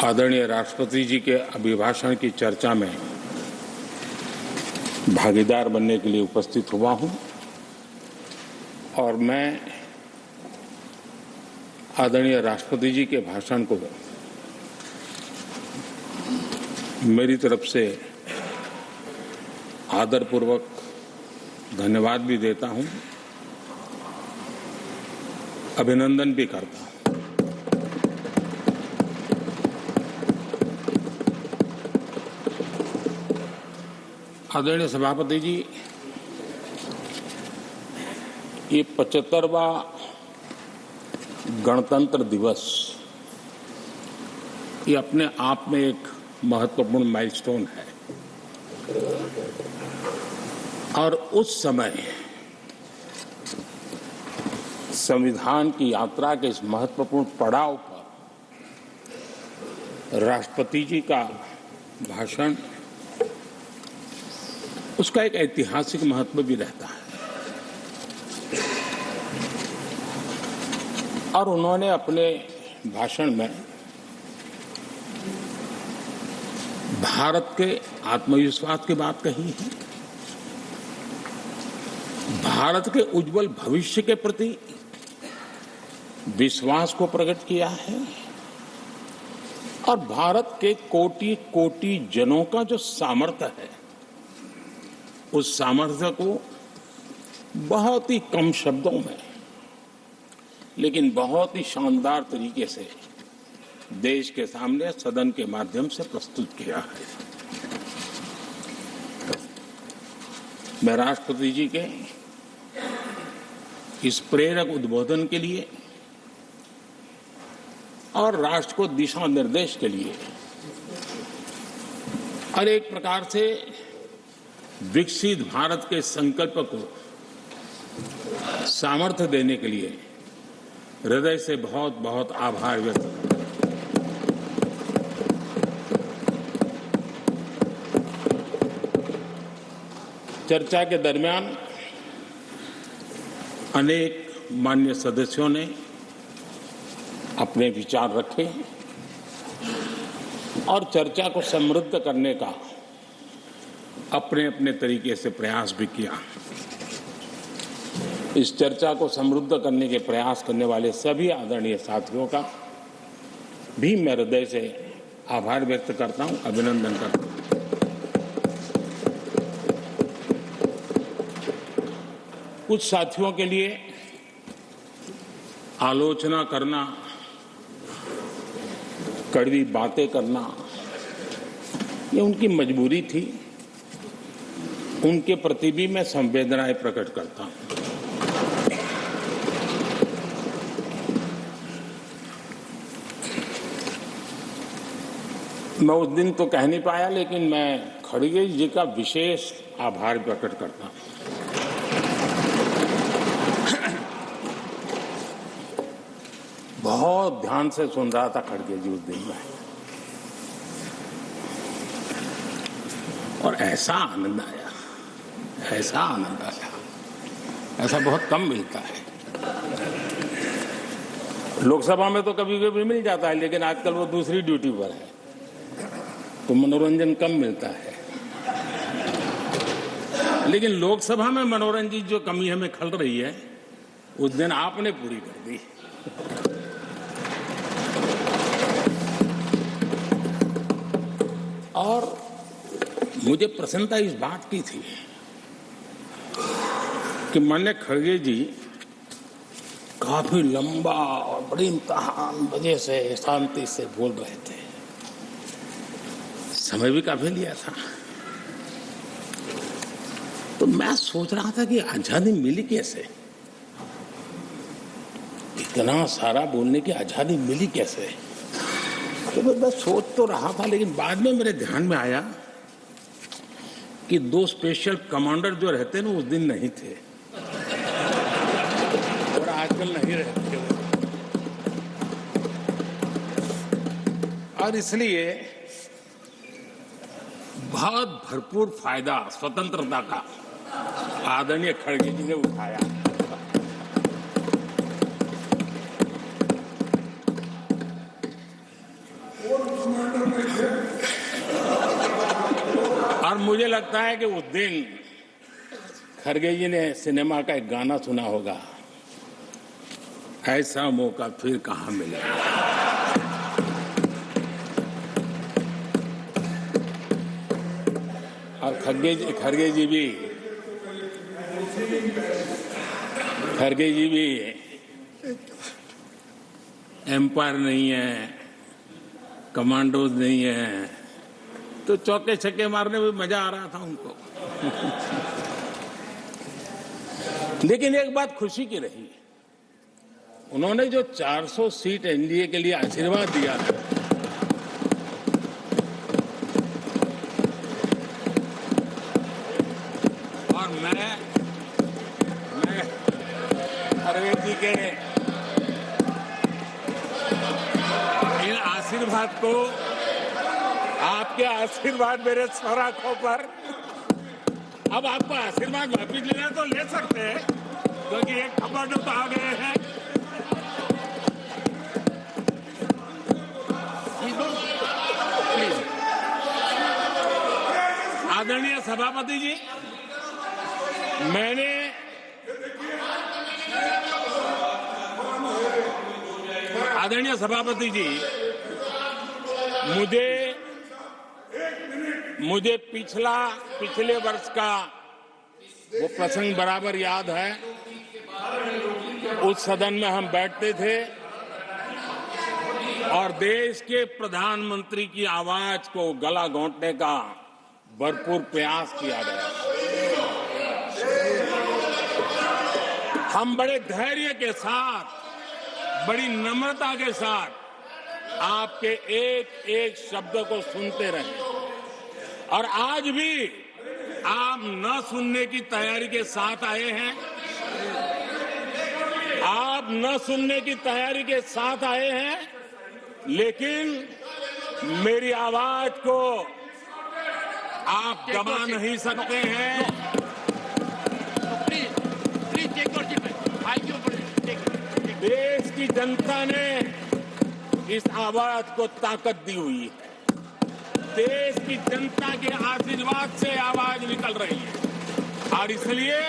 आदरणीय राष्ट्रपति जी के अभिभाषण की चर्चा में भागीदार बनने के लिए उपस्थित हुआ हूं और मैं आदरणीय राष्ट्रपति जी के भाषण को मेरी तरफ से आदरपूर्वक धन्यवाद भी देता हूं, अभिनंदन भी करता हूं। आदरणीय सभापति जी, ये 75वां गणतंत्र दिवस ये अपने आप में एक महत्वपूर्ण माइलस्टोन है और उस समय संविधान की यात्रा के इस महत्वपूर्ण पड़ाव पर राष्ट्रपति जी का भाषण उसका एक ऐतिहासिक महत्व भी रहता है और उन्होंने अपने भाषण में भारत के आत्मविश्वास की बात कही है, भारत के उज्जवल भविष्य के प्रति विश्वास को प्रकट किया है और भारत के कोटि कोटि जनों का जो सामर्थ्य है उस सामर्थ्य को बहुत ही कम शब्दों में लेकिन बहुत ही शानदार तरीके से देश के सामने सदन के माध्यम से प्रस्तुत किया है। मैं राष्ट्रपति जी के इस प्रेरक उद्बोधन के लिए और राष्ट्र को दिशा निर्देश के लिए और एक प्रकार से विकसित भारत के संकल्प को सामर्थ्य देने के लिए हृदय से बहुत बहुत आभार व्यक्त करता हूं। चर्चा के दरमियान अनेक मान्य सदस्यों ने अपने विचार रखे और चर्चा को समृद्ध करने का अपने अपने तरीके से प्रयास भी किया। इस चर्चा को समृद्ध करने के प्रयास करने वाले सभी आदरणीय साथियों का भी मैं हृदय से आभार व्यक्त करता हूं, अभिनंदन करता हूं। कुछ साथियों के लिए आलोचना करना, कड़वी बातें करना ये उनकी मजबूरी थी, उनके प्रति भी मैं संवेदनाएं प्रकट करता हूं। मैं उस दिन तो कह नहीं पाया लेकिन मैं खड़गे जी का विशेष आभार प्रकट करता हूं। बहुत ध्यान से सुन रहा था खड़गे जी उस दिन में और ऐसा आनंद आया, ऐसा बहुत कम मिलता है। लोकसभा में तो कभी कभी मिल जाता है लेकिन आजकल वो दूसरी ड्यूटी पर है तो मनोरंजन कम मिलता है, लेकिन लोकसभा में मनोरंजन की जो कमी हमें खल रही है उस दिन आपने पूरी कर दी। और मुझे प्रसन्नता इस बात की थी कि माननीय खड़गे जी काफी लंबा और बड़ी इम्तिहान वजह से शांति से बोल रहे थे, समय भी काफी लिया था। तो मैं सोच रहा था कि आजादी मिली कैसे, इतना सारा बोलने की आजादी मिली कैसे। तो मैं सोच तो रहा था लेकिन बाद में मेरे ध्यान में आया कि दो स्पेशल कमांडर जो रहते हैं ना उस दिन नहीं थे और आजकल नहीं रहते और इसलिए बहुत भरपूर फायदा स्वतंत्रता का आदरणीय खड़गे जी ने उठाया। और मुझे लगता है कि उस दिन खरगे जी ने सिनेमा का एक गाना सुना होगा, ऐसा मौका फिर कहां मिलेगा। और खरगे जी भी एम्पायर नहीं है, कमांडोज नहीं है, तो चौके छक्के मारने में मजा आ रहा था उनको। लेकिन एक बात खुशी की रही, उन्होंने जो 400 सीट एनडीए के लिए आशीर्वाद दिया था, और मैं खरगे जी के इन आशीर्वाद को, आपके आशीर्वाद मेरे सर आंखों पर, अब आपको आशीर्वाद वापिस लेना तो ले सकते हैं, क्योंकि एक खबर तो आ गए हैं। आदरणीय सभापति जी, आदरणीय सभापति जी, मुझे पिछले वर्ष का वो प्रसंग बराबर याद है। उस सदन में हम बैठते थे और देश के प्रधानमंत्री की आवाज को गला घोंटने का भरपूर प्रयास किया गया। हम बड़े धैर्य के साथ, बड़ी नम्रता के साथ आपके एक एक शब्द को सुनते रहे, और आज भी आप न सुनने की तैयारी के साथ आए हैं। आप न सुनने की तैयारी के साथ आए हैं, लेकिन मेरी आवाज को आप दबा नहीं सकते हैं। देश की जनता ने इस आवाज को ताकत दी हुई है। देश की जनता के आशीर्वाद से आवाज निकल रही है, और इसलिए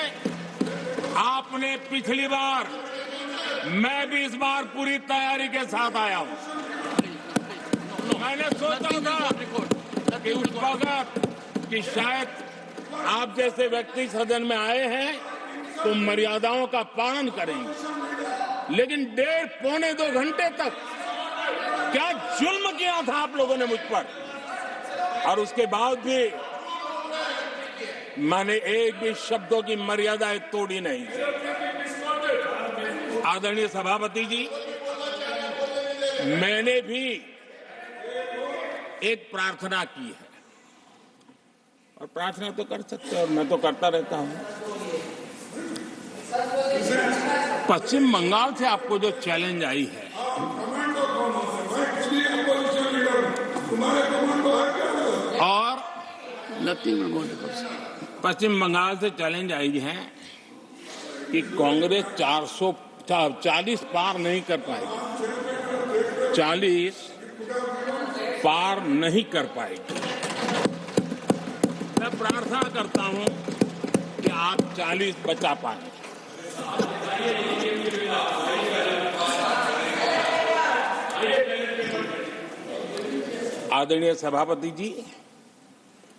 आपने पिछली बार, मैं भी इस बार पूरी तैयारी के साथ आया हूं। मैंने सोचा था कि उस वक्त कि शायद आप जैसे व्यक्ति सदन में आए हैं तो मर्यादाओं का पालन करेंगे, लेकिन 1.5-2 घंटे तक क्या जुल्म किया था आप लोगों ने मुझ पर, और उसके बाद भी मैंने एक भी शब्दों की मर्यादाएं तोड़ी नहीं। आदरणीय सभापति जी, मैंने भी एक प्रार्थना की है, और प्रार्थना तो कर सकते हैं, और मैं तो करता रहता हूं। पश्चिम बंगाल से आपको जो चैलेंज आई है, और पश्चिम बंगाल से चैलेंज आई है कि कांग्रेस 440 पार नहीं कर पाएगी, 40 पार नहीं कर पाएगी। मैं प्रार्थना करता हूं कि आप 40 बचा पाए। आदरणीय सभापति जी,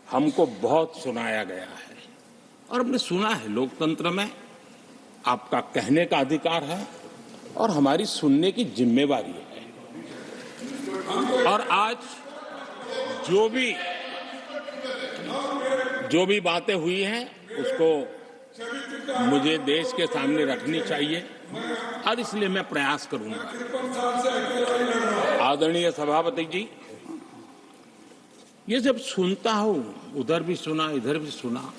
हमको बहुत सुनाया गया है, और हमने सुना है। लोकतंत्र में आपका कहने का अधिकार है, और हमारी सुनने की जिम्मेवारी है। और आज जो भी बातें हुई हैं, उसको मुझे देश के सामने रखनी चाहिए, और इसलिए मैं प्रयास करूंगा। आदरणीय सभापति जी, ये जब सुनता हूं, उधर भी सुना, इधर भी सुना,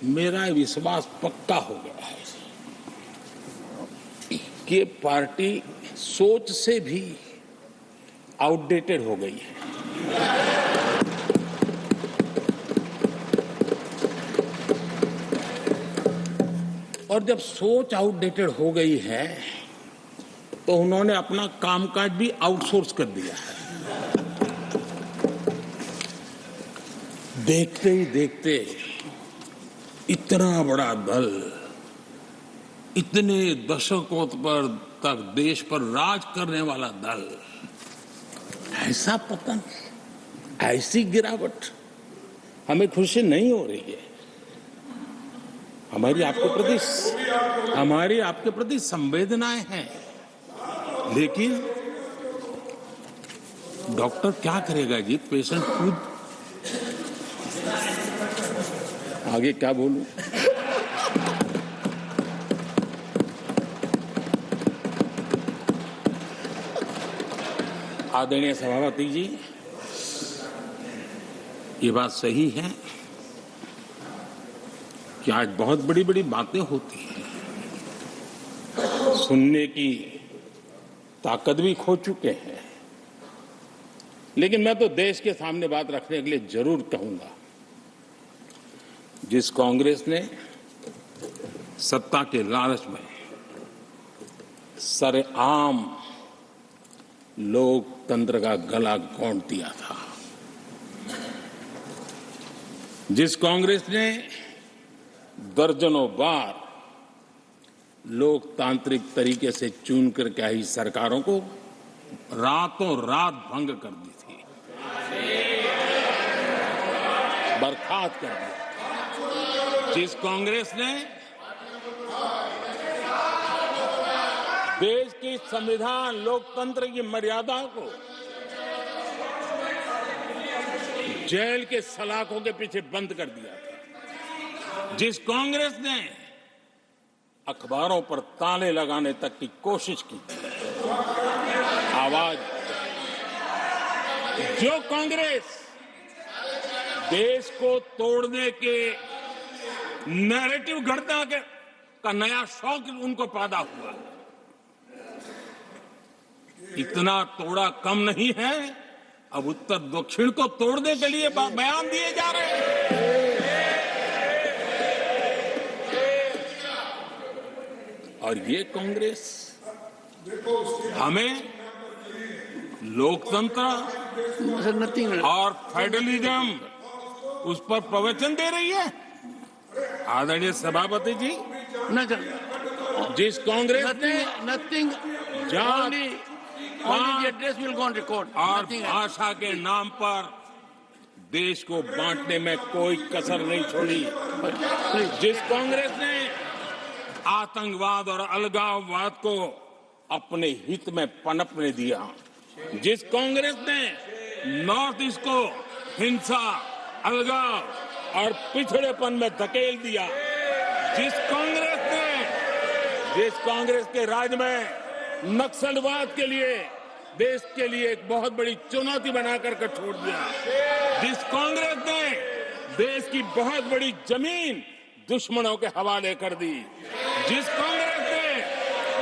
मेरा विश्वास पक्का हो गया है कि ये पार्टी सोच से भी आउटडेटेड हो गई है। और जब सोच आउटडेटेड हो गई है, तो उन्होंने अपना कामकाज भी आउटसोर्स कर दिया है। देखते ही देखते इतना बड़ा दल इतने दशकों पर तक देश पर राज करने वाला दल, ऐसा पतन, ऐसी गिरावट हमें खुशी नहीं हो रही है। हमारी आपके प्रति संवेदनाएं हैं, लेकिन डॉक्टर क्या करेगा जी? पेशेंट खुद आगे क्या बोलूं? आदरणीय सभापति जी, ये बात सही है कि आज बहुत बड़ी बड़ी बातें होती हैं, सुनने की ताकत भी खो चुके हैं, लेकिन मैं तो देश के सामने बात रखने के लिए जरूर कहूंगा। जिस कांग्रेस ने सत्ता के लालच में सरेआम लोकतंत्र का गला घोंट दिया था, जिस कांग्रेस ने दर्जनों बार लोकतांत्रिक तरीके से चुन करके आई सरकारों को रातों रात भंग कर दी थी, बर्खास्त कर दिया, जिस कांग्रेस ने देश की संविधान लोकतंत्र की मर्यादा को जेल के सलाखों के पीछे बंद कर दिया था, जिस कांग्रेस ने अखबारों पर ताले लगाने तक की कोशिश की, आवाज, जो कांग्रेस देश को तोड़ने के नैरेटिव घड़ना का नया शौक उनको पैदा हुआ, इतना तोड़ा कम नहीं है, अब उत्तर दक्षिण को तोड़ने के लिए बयान दिए जा रहे हैं। और ये कांग्रेस हमें लोकतंत्र और फेडरलिज्म उस पर प्रवचन दे रही है। आदरणीय सभापति जी, जिस कांग्रेस ने और भाषा के नाम पर देश को बांटने में कोई कसर नहीं छोड़ी, जिस कांग्रेस ने आतंकवाद और अलगाववाद को अपने हित में पनपने दिया, जिस कांग्रेस ने नॉर्थ ईस्ट को हिंसा, अलगाव और पिछड़ेपन में धकेल दिया, जिस कांग्रेस के राज में नक्सलवाद के लिए देश के लिए एक बहुत बड़ी चुनौती बनाकर के छोड़ दिया, जिस कांग्रेस ने देश की बहुत बड़ी जमीन दुश्मनों के हवाले कर दी, जिस कांग्रेस ने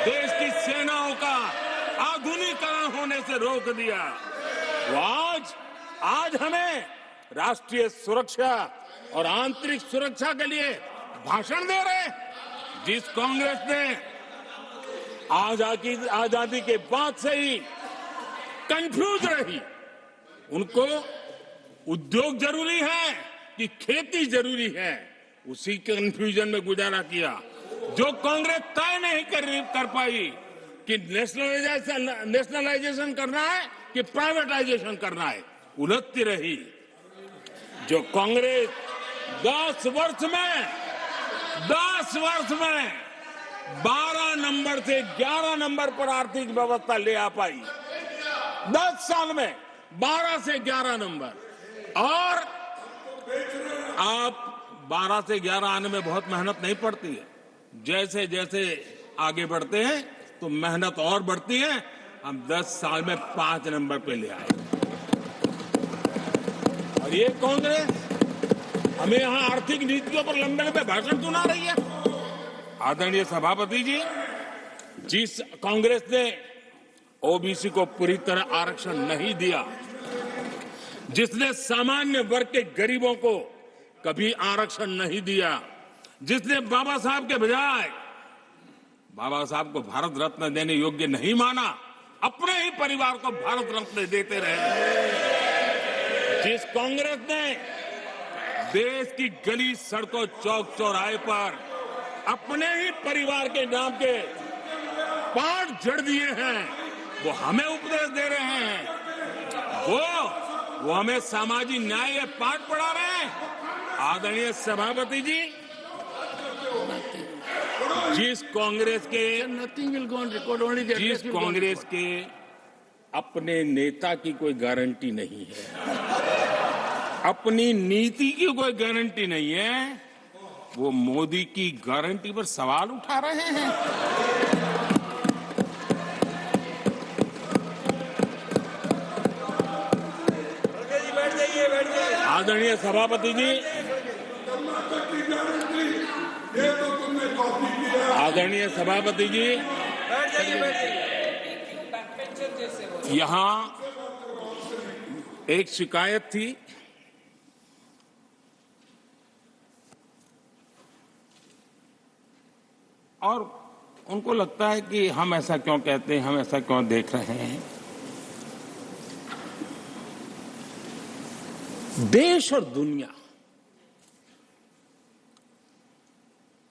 देश की सेनाओं का आधुनिकीकरण होने से रोक दिया, वो आज हमें राष्ट्रीय सुरक्षा और आंतरिक सुरक्षा के लिए भाषण दे रहे हैं। जिस कांग्रेस ने आजादी के बाद से ही कंफ्यूज रही, उनको उद्योग जरूरी है कि खेती जरूरी है, उसी कंफ्यूजन में गुजारा किया। जो कांग्रेस तय नहीं कर पाई कि नेशनलाइजेशन करना है कि प्राइवेटाइजेशन करना है, उलझती रही। जो कांग्रेस 10 वर्ष में 12 नंबर से 11 नंबर पर आर्थिक व्यवस्था ले आ पाई, 10 साल में 12 से 11 नंबर। और आप 12 से 11 आने में बहुत मेहनत नहीं पड़ती है, जैसे जैसे आगे बढ़ते हैं तो मेहनत और बढ़ती है। हम 10 साल में 5 नंबर पे ले आए, और ये कांग्रेस हमें यहां आर्थिक नीतियों पर लंबे लंबे भाषण सुना रही है। आदरणीय सभापति जी, जिस कांग्रेस ने ओबीसी को पूरी तरह आरक्षण नहीं दिया, जिसने सामान्य वर्ग के गरीबों को कभी आरक्षण नहीं दिया, जिसने बाबा साहब के बजाय बाबा साहब को भारत रत्न देने योग्य नहीं माना, अपने ही परिवार को भारत रत्न देते रहे, जिस कांग्रेस ने देश की गली सड़कों चौक चौराहे पर अपने ही परिवार के नाम के पाठ जड़ दिए हैं, वो हमें उपदेश दे रहे हैं, वो हमें सामाजिक न्याय के पाठ पढ़ा रहे हैं। आदरणीय सभापति जी, जिस कांग्रेस के अपने नेता की कोई गारंटी नहीं है, अपनी नीति की कोई गारंटी नहीं है, वो मोदी की गारंटी पर सवाल उठा रहे हैं। आदरणीय सभापति जी, आदरणीय सभापति जी, यहां एक शिकायत थी, और उनको लगता है कि हम ऐसा क्यों कहते हैं, हम ऐसा क्यों देख रहे हैं। देश और दुनिया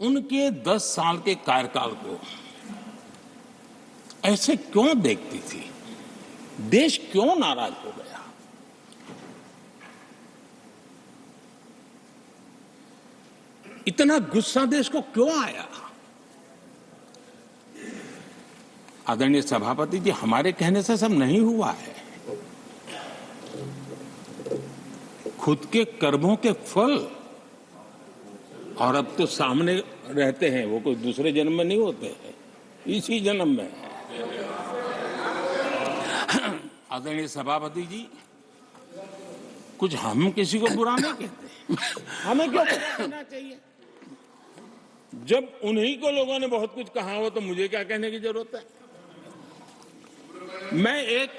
उनके 10 साल के कार्यकाल को ऐसे क्यों देखती थी, देश क्यों नाराज हो गया। इतना गुस्सा देश को क्यों आया। आदरणीय सभापति जी, हमारे कहने से सब नहीं हुआ है, खुद के कर्मों के फल और अब तो सामने रहते हैं, वो कोई दूसरे जन्म में नहीं होते हैं, इसी जन्म में है। आदरणीय सभापति जी, कुछ हम किसी को बुरा नहीं कहते, हमें क्यों कहना चाहिए। जब उन्हीं को लोगों ने बहुत कुछ कहा हो तो मुझे क्या कहने की जरूरत है। मैं एक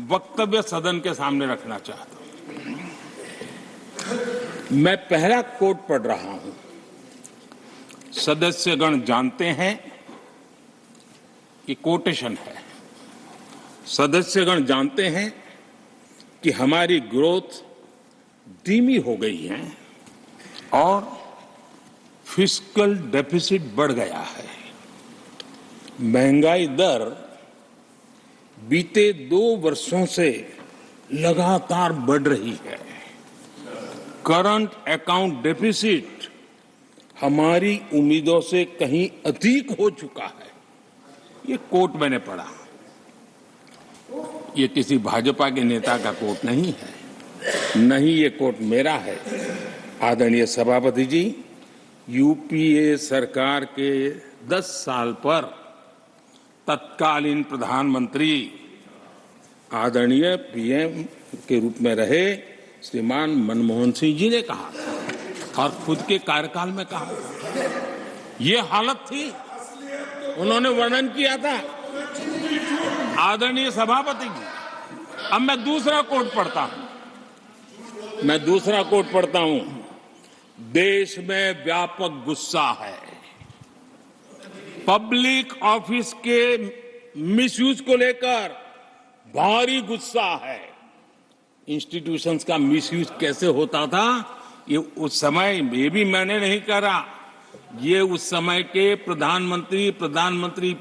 वक्तव्य सदन के सामने रखना चाहता हूं। मैं पहला कोट पढ़ रहा हूं। सदस्यगण जानते हैं, ये कोटेशन है, सदस्यगण जानते हैं कि हमारी ग्रोथ धीमी हो गई है और फिस्कल डेफिसिट बढ़ गया है। महंगाई दर बीते 2 वर्षों से लगातार बढ़ रही है। करंट अकाउंट डेफिसिट हमारी उम्मीदों से कहीं अधिक हो चुका है। ये कोट मैंने पढ़ा, ये किसी भाजपा के नेता का कोट नहीं है, नहीं ये कोट मेरा है। आदरणीय सभापति जी, यूपीए सरकार के 10 साल पर तत्कालीन प्रधानमंत्री आदरणीय पीएम के रूप में रहे श्रीमान मनमोहन सिंह जी ने कहा था और खुद के कार्यकाल में कहा था, ये हालत थी, उन्होंने वर्णन किया था। आदरणीय सभापति जी, अब मैं दूसरा कोट पढ़ता हूं, देश में व्यापक गुस्सा है, पब्लिक ऑफिस के मिसयूज को लेकर भारी गुस्सा है। इंस्टीट्यूशंस का मिसयूज कैसे होता था, ये उस समय ये भी मैंने नहीं करा, ये उस समय के प्रधानमंत्री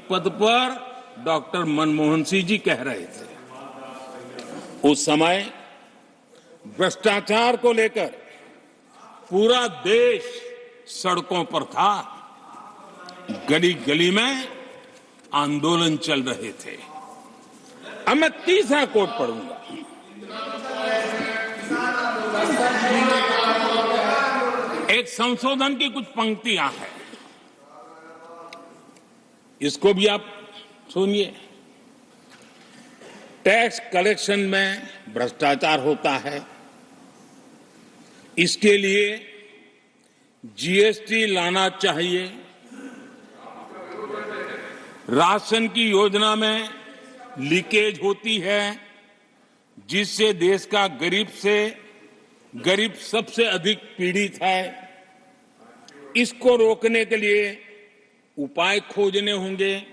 पद पर डॉक्टर मनमोहन सिंह जी कह रहे थे। उस समय भ्रष्टाचार को लेकर पूरा देश सड़कों पर था, गली गली में आंदोलन चल रहे थे। अब मैं तीसरा कोट पढ़ूंगा। एक संशोधन की कुछ पंक्तियां हैं, इसको भी आप सुनिए। टैक्स कलेक्शन में भ्रष्टाचार होता है, इसके लिए जीएसटी लाना चाहिए। राशन की योजना में लीकेज होती है, जिससे देश का गरीब सबसे अधिक पीड़ित है। इसको रोकने के लिए उपाय खोजने होंगे।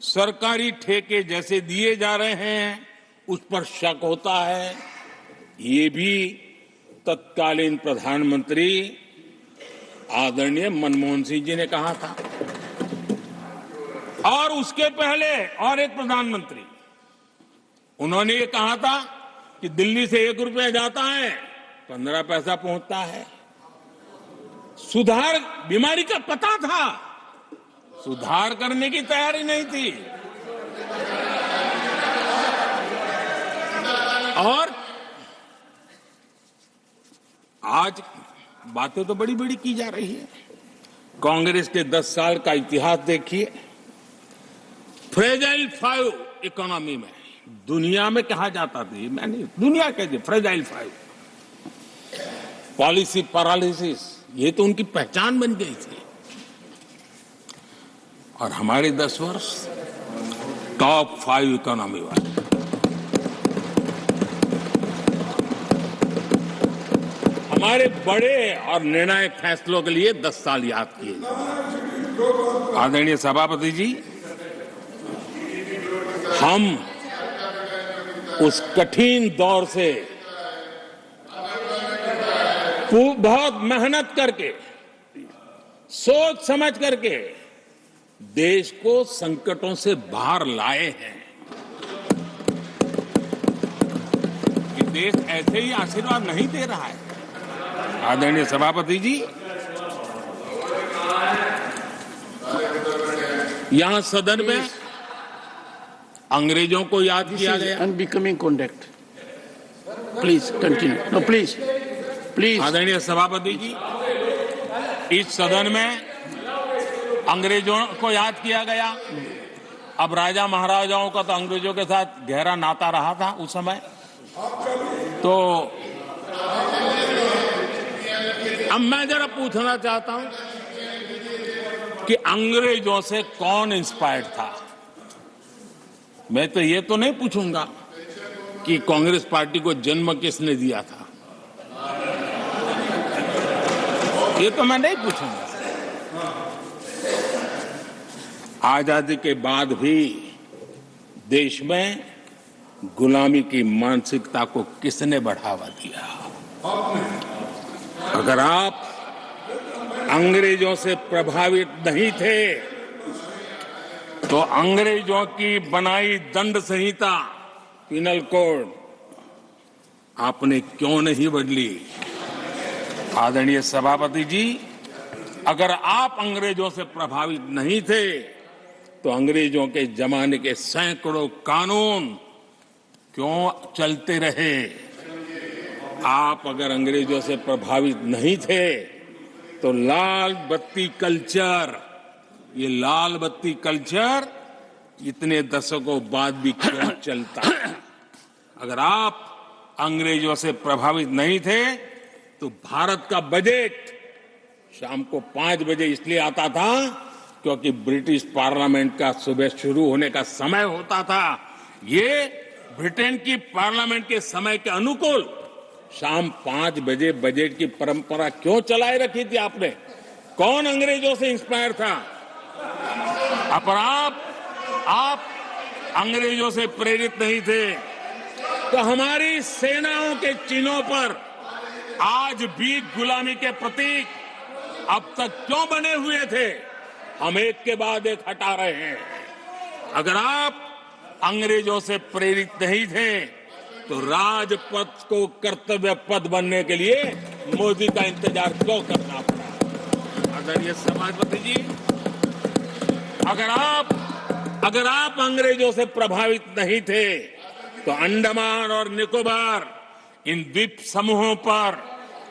सरकारी ठेके जैसे दिए जा रहे हैं, उस पर शक होता है, ये भी तत्कालीन प्रधानमंत्री आदरणीय मनमोहन सिंह जी ने कहा था। और उसके पहले और एक प्रधानमंत्री, उन्होंने ये कहा था कि दिल्ली से 1 रुपया जाता है 15 पैसा पहुंचता है। सुधार, बीमारी का पता था, सुधार करने की तैयारी नहीं थी। और आज बातें तो बड़ी बड़ी की जा रही है। कांग्रेस के 10 साल का इतिहास देखिए। फ्रेजाइल 5 इकोनॉमी में दुनिया में कहा जाता था, मैं नहीं, दुनिया कहती फ्रेजाइल 5, पॉलिसी पैरालिसिस, ये तो उनकी पहचान बन गई थी। और हमारे 10 वर्ष टॉप 5 इकोनॉमी वाले। हमारे बड़े और निर्णायक फैसलों के लिए 10 साल याद किए जाए। आदरणीय सभापति जी, हम उस कठिन दौर से बहुत मेहनत करके, सोच समझ करके देश को संकटों से बाहर लाए हैं। ये देश ऐसे ही आशीर्वाद नहीं दे रहा है। आदरणीय सभापति जी, यहां सदन में अंग्रेजों को याद किया गया। Unbecoming conduct, please continue. No please please. आदरणीय सभापति जी, इस सदन में अंग्रेजों को याद किया गया। अब राजा महाराजाओं का तो अंग्रेजों के साथ गहरा नाता रहा था उस समय। तो अब मैं जरा पूछना चाहता हूं कि अंग्रेजों से कौन इंस्पायर्ड था। मैं तो ये तो नहीं पूछूंगा कि कांग्रेस पार्टी को जन्म किसने दिया था, ये तो मैं नहीं पूछूंगा। आजादी के बाद भी देश में गुलामी की मानसिकता को किसने बढ़ावा दिया? अगर आप अंग्रेजों से प्रभावित नहीं थे तो अंग्रेजों की बनाई दंड संहिता, पिनल कोड, आपने क्यों नहीं बदली? आदरणीय सभापति जी, अगर आप अंग्रेजों से प्रभावित नहीं थे तो अंग्रेजों के जमाने के सैकड़ों कानून क्यों चलते रहे? आप अगर अंग्रेजों से प्रभावित नहीं थे तो लाल बत्ती कल्चर, ये लाल बत्ती कल्चर इतने दशकों बाद भी क्यों चलता? अगर आप अंग्रेजों से प्रभावित नहीं थे तो भारत का बजट शाम को 5 बजे इसलिए आता था क्योंकि ब्रिटिश पार्लियामेंट का सुबह शुरू होने का समय होता था। ये ब्रिटेन की पार्लियामेंट के समय के अनुकूल शाम 5 बजे बजट की परंपरा क्यों चलाए रखी थी आपने? कौन अंग्रेजों से इंस्पायर था? पर आप अंग्रेजों से प्रेरित नहीं थे तो हमारी सेनाओं के चिन्हों पर आज भी गुलामी के प्रतीक अब तक क्यों बने हुए थे? हम एक के बाद एक हटा रहे हैं। अगर आप अंग्रेजों से प्रेरित नहीं थे तो राजपथ को कर्तव्य पथ बनने के लिए मोदी का इंतजार क्यों करना पड़ा? आदरणीय सभापति जी, अगर आप अंग्रेजों से प्रभावित नहीं थे तो अंडमान और निकोबार, इन द्वीप समूहों पर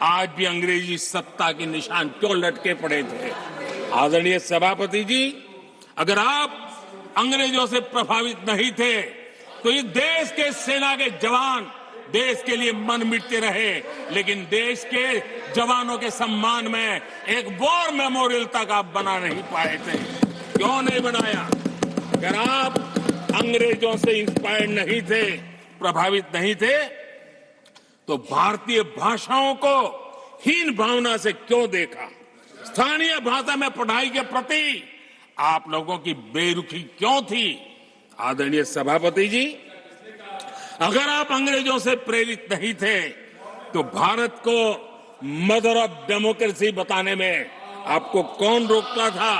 आज भी अंग्रेजी सत्ता के निशान क्यों लटके पड़े थे? आदरणीय सभापति जी, अगर आप अंग्रेजों से प्रभावित नहीं थे तो इस देश के सेना के जवान देश के लिए मन मिटते रहे, लेकिन देश के जवानों के सम्मान में एक वॉर मेमोरियल तक आप बना नहीं पाए थे। क्यों नहीं बनाया? अगर आप अंग्रेजों से इंस्पायर्ड नहीं थे, प्रभावित नहीं थे, तो भारतीय भाषाओं को हीन भावना से क्यों देखा? स्थानीय भाषा में पढ़ाई के प्रति आप लोगों की बेरुखी क्यों थी? आदरणीय सभापति जी, अगर आप अंग्रेजों से प्रेरित नहीं थे तो भारत को मदर ऑफ डेमोक्रेसी बताने में आपको कौन रोकता था?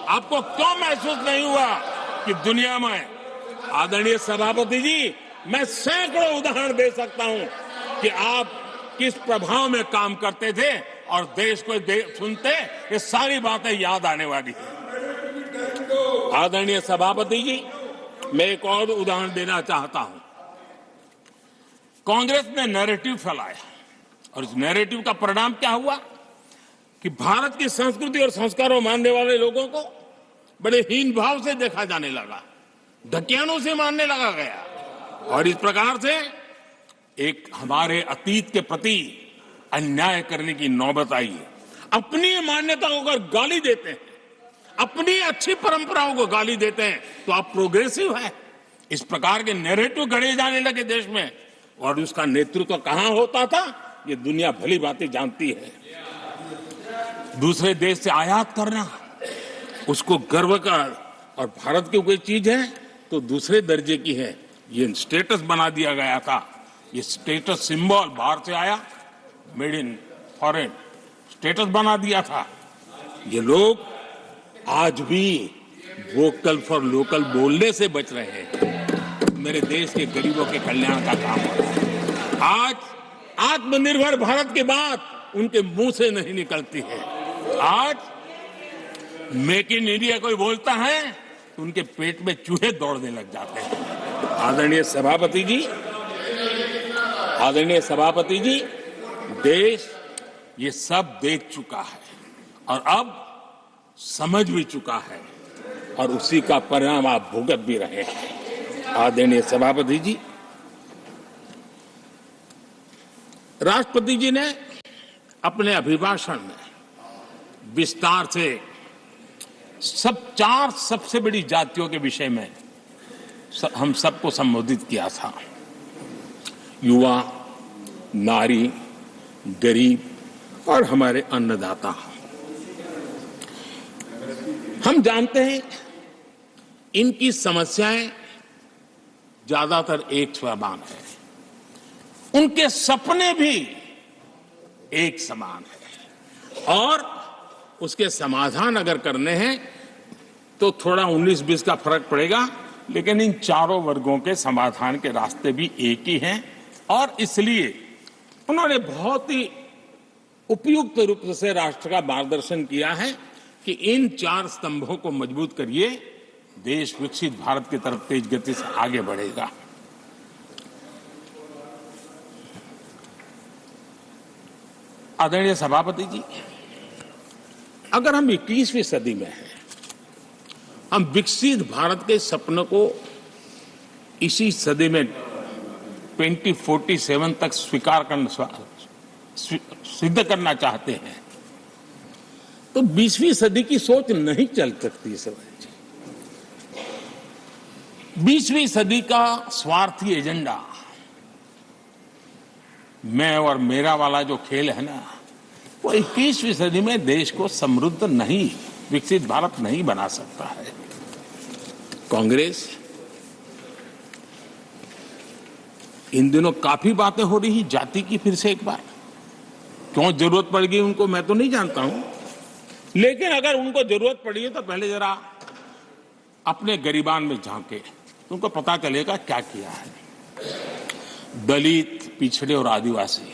आपको क्यों महसूस नहीं हुआ कि दुनिया में, आदरणीय सभापति जी, मैं सैकड़ों उदाहरण दे सकता हूं कि आप किस प्रभाव में काम करते थे और देश को सुनते ये सारी बातें याद आने वाली है। आदरणीय सभापति जी, मैं एक और उदाहरण देना चाहता हूं। कांग्रेस ने नैरेटिव फैलाया और इस नैरेटिव का परिणाम क्या हुआ कि भारत की संस्कृति और संस्कारों मानने वाले लोगों को बड़े हीन भाव से देखा जाने लगा, ढकियानों से मानने लगा गया और इस प्रकार से एक हमारे अतीत के प्रति अन्याय करने की नौबत आई है। अपनी मान्यता को अगर गाली देते हैं, अपनी अच्छी परंपराओं को गाली देते हैं तो आप प्रोग्रेसिव है। इस प्रकार के नैरेटिव गढ़े जाने लगे देश में और उसका नेतृत्व कहां होता था ये दुनिया भली बातें जानती है। दूसरे देश से आयात करना, उसको गर्व का, और भारत की कोई चीज है तो दूसरे दर्जे की है, ये स्टेटस बना दिया गया था। ये स्टेटस सिंबल बाहर से आया, मेड इन फॉरेन स्टेटस बना दिया था। ये लोग आज भी वोकल फॉर लोकल बोलने से बच रहे हैं। मेरे देश के गरीबों के कल्याण का काम हो रहा है। आज आत्मनिर्भर भारत की बात उनके मुंह से नहीं निकलती है। आज मेक इन इंडिया कोई बोलता है तो उनके पेट में चूहे दौड़ने लग जाते हैं। आदरणीय सभापति जी, देश ये सब देख चुका है और अब समझ भी चुका है और उसी का परिणाम आप भुगत भी रहे हैं। आदरणीय सभापति जी, राष्ट्रपति जी ने अपने अभिभाषण में विस्तार से चार सबसे बड़ी जातियों के विषय में हम सबको संबोधित किया था। युवा, नारी, गरीब और हमारे अन्नदाता। हम जानते हैं इनकी समस्याएं ज्यादातर एक समान है, उनके सपने भी एक समान है और उसके समाधान अगर करने हैं तो थोड़ा 19-20 का फर्क पड़ेगा, लेकिन इन चारों वर्गों के समाधान के रास्ते भी एक ही हैं और इसलिए उन्होंने बहुत ही उपयुक्त रूप से राष्ट्र का मार्गदर्शन किया है कि इन चार स्तंभों को मजबूत करिए, देश विकसित भारत की तरफ तेज गति से आगे बढ़ेगा। आदरणीय सभापति जी, अगर हम 21वीं सदी में हैं, हम विकसित भारत के सपने को इसी सदी में 2047 तक सिद्ध करना चाहते हैं तो 20वीं सदी की सोच नहीं चल सकती। 20वीं सदी का स्वार्थी एजेंडा, मैं और मेरा वाला जो खेल है ना, वो 21वीं सदी में देश को समृद्ध नहीं, विकसित भारत नहीं बना सकता है। कांग्रेस इन दिनों काफी बातें हो रही जाति की, फिर से एक बार क्यों जरूरत पड़ गई उनको मैं तो नहीं जानता हूं, लेकिन अगर उनको जरूरत पड़ी है तो पहले जरा अपने गरिबान में झांके तो उनको पता चलेगा क्या किया है। दलित, पिछड़े और आदिवासी,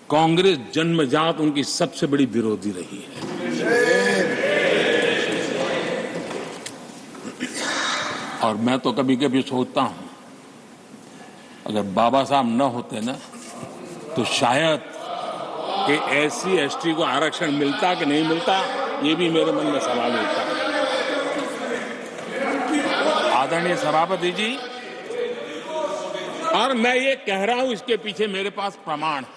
कांग्रेस जन्मजात उनकी सबसे बड़ी विरोधी रही है। और मैं तो कभी कभी सोचता हूं अगर बाबा साहब न होते ना तो शायद कि एससी एसटी को आरक्षण मिलता कि नहीं मिलता, ये भी मेरे मन में सवाल उठता है। आदरणीय सभापति जी, और मैं ये कह रहा हूं, इसके पीछे मेरे पास प्रमाण है।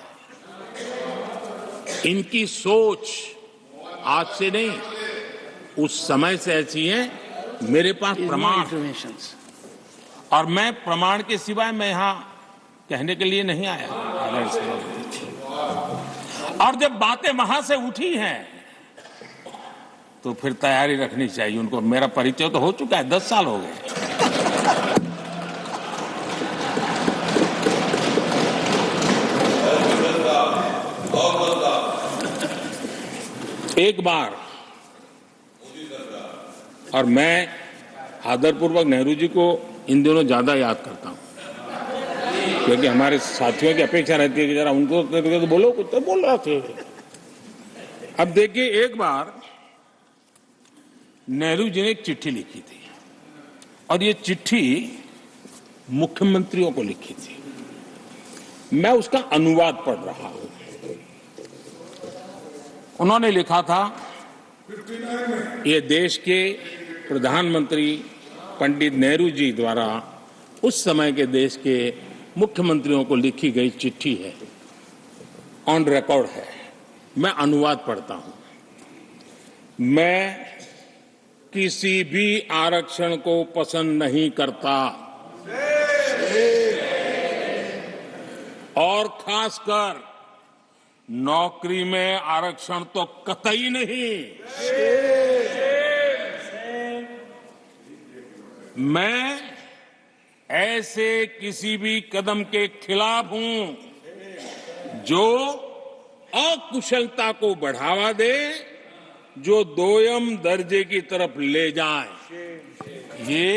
इनकी सोच आज से नहीं, उस समय से ऐसी है, मेरे पास प्रमाण, और मैं प्रमाण के सिवाय मैं यहां कहने के लिए नहीं आया। और जब बातें वहां से उठी हैं तो फिर तैयारी रखनी चाहिए उनको। मेरा परिचय तो हो चुका है, 10 साल हो गए। एक बार, और मैं आदरपूर्वक नेहरू जी को इन दिनों ज्यादा याद करता हूं, क्योंकि हमारे साथियों की अपेक्षा रहती है कि जरा उनको तो बोलो, कुछ तो बोल रहे थे। अब देखिए, एक बार नेहरू जी ने एक चिट्ठी लिखी थी, और ये चिट्ठी मुख्यमंत्रियों को लिखी थी। मैं उसका अनुवाद पढ़ रहा हूं। उन्होंने लिखा था, ये देश के प्रधानमंत्री पंडित नेहरू जी द्वारा उस समय के देश के मुख्यमंत्रियों को लिखी गई चिट्ठी है, ऑन रिकॉर्ड है। मैं अनुवाद पढ़ता हूं। मैं किसी भी आरक्षण को पसंद नहीं करता, और खासकर नौकरी में आरक्षण तो कतई नहीं। मैं ऐसे किसी भी कदम के खिलाफ हूं जो अकुशलता को बढ़ावा दे, जो दोयम दर्जे की तरफ ले जाए। ये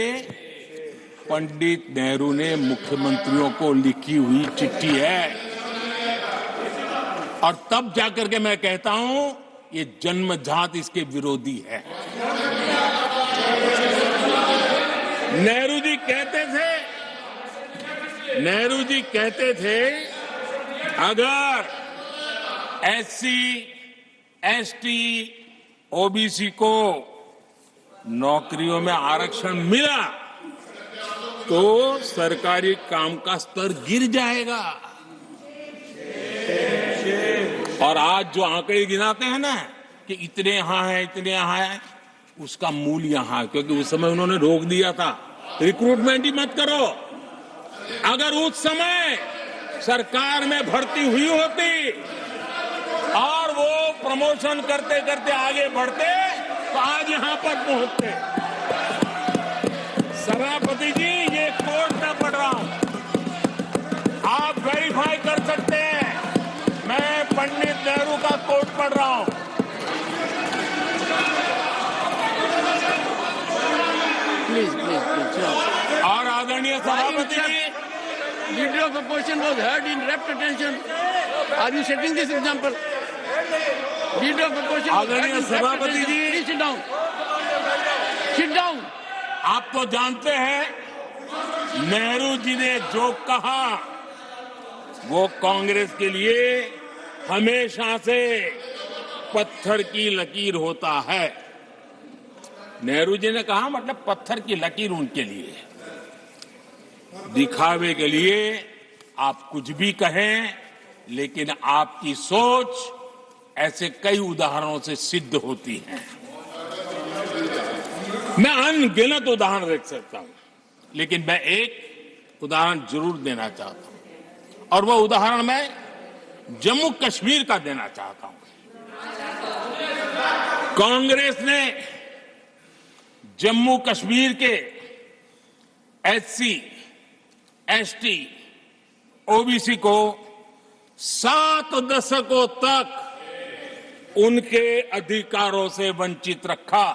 पंडित नेहरू ने मुख्यमंत्रियों को लिखी हुई चिट्ठी है, और तब जाकर के मैं कहता हूं ये जन्मजात इसके विरोधी है। नेहरू जी कहते थे अगर एससी, एसटी, ओबीसी को नौकरियों में आरक्षण मिला तो सरकारी काम का स्तर गिर जाएगा। और आज जो आंकड़े गिनाते हैं ना कि इतने यहां है, इतने यहां है, उसका मूल यहां है, क्योंकि उस समय उन्होंने रोक दिया था, रिक्रूटमेंट ही मत करो। अगर उस समय सरकार में भर्ती हुई होती और वो प्रमोशन करते करते आगे बढ़ते तो आज यहां पर पहुंचते। सभापति जी, ये कोर्ट में पढ़ रहा हूं, आप वेरीफाई कर सकते हैं। मैं पंडित नेहरू का कोट पढ़ रहा हूं। प्लीज। और आदरणीय सभापति जी, leader of opposition was heard in rapt attention. Are you setting this example? Leader of opposition, आदरणीय सभापति जी, please sit down, sit down. आप तो जानते हैं नेहरू जी ने जो कहा वो कांग्रेस के लिए हमेशा से पत्थर की लकीर होता है। नेहरू जी ने कहा मतलब पत्थर की लकीर उनके लिए। दिखावे के लिए आप कुछ भी कहें, लेकिन आपकी सोच ऐसे कई उदाहरणों से सिद्ध होती है। मैं अनगिनत उदाहरण देख सकता हूं, लेकिन मैं एक उदाहरण जरूर देना चाहता हूं, और वह उदाहरण मैं जम्मू कश्मीर का देना चाहता हूं। कांग्रेस ने जम्मू कश्मीर के एससी, एसटी, ओबीसी को 7 दशकों तक उनके अधिकारों से वंचित रखा।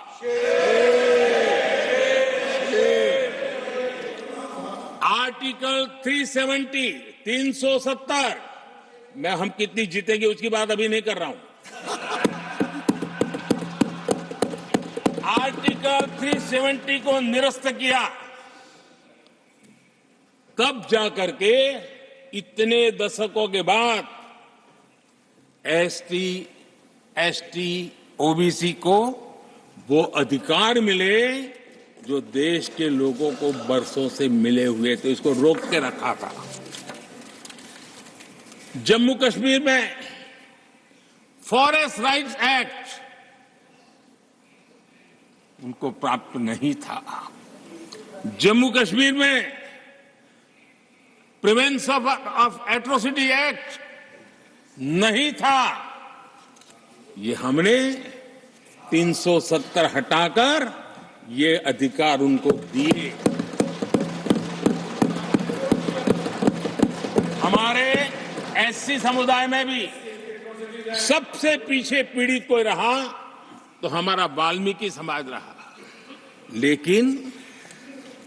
आर्टिकल 370, 370 में हम कितनी जीतेंगे उसकी बात अभी नहीं कर रहा हूं। आर्टिकल 370 को निरस्त किया, तब जाकर के इतने दशकों के बाद एसटी, एसटी, ओबीसी को वो अधिकार मिले जो देश के लोगों को बरसों से मिले हुए थे। इसको रोक के रखा था। जम्मू कश्मीर में फॉरेस्ट राइट्स एक्ट उनको प्राप्त नहीं था। जम्मू कश्मीर में प्रिवेंशन ऑफ एट्रोसिटी एक्ट नहीं था। ये हमने 370 हटाकर ये अधिकार उनको दिए। हमारे एससी समुदाय में भी सबसे पीछे पीड़ित कोई रहा तो हमारा वाल्मीकि समाज रहा, लेकिन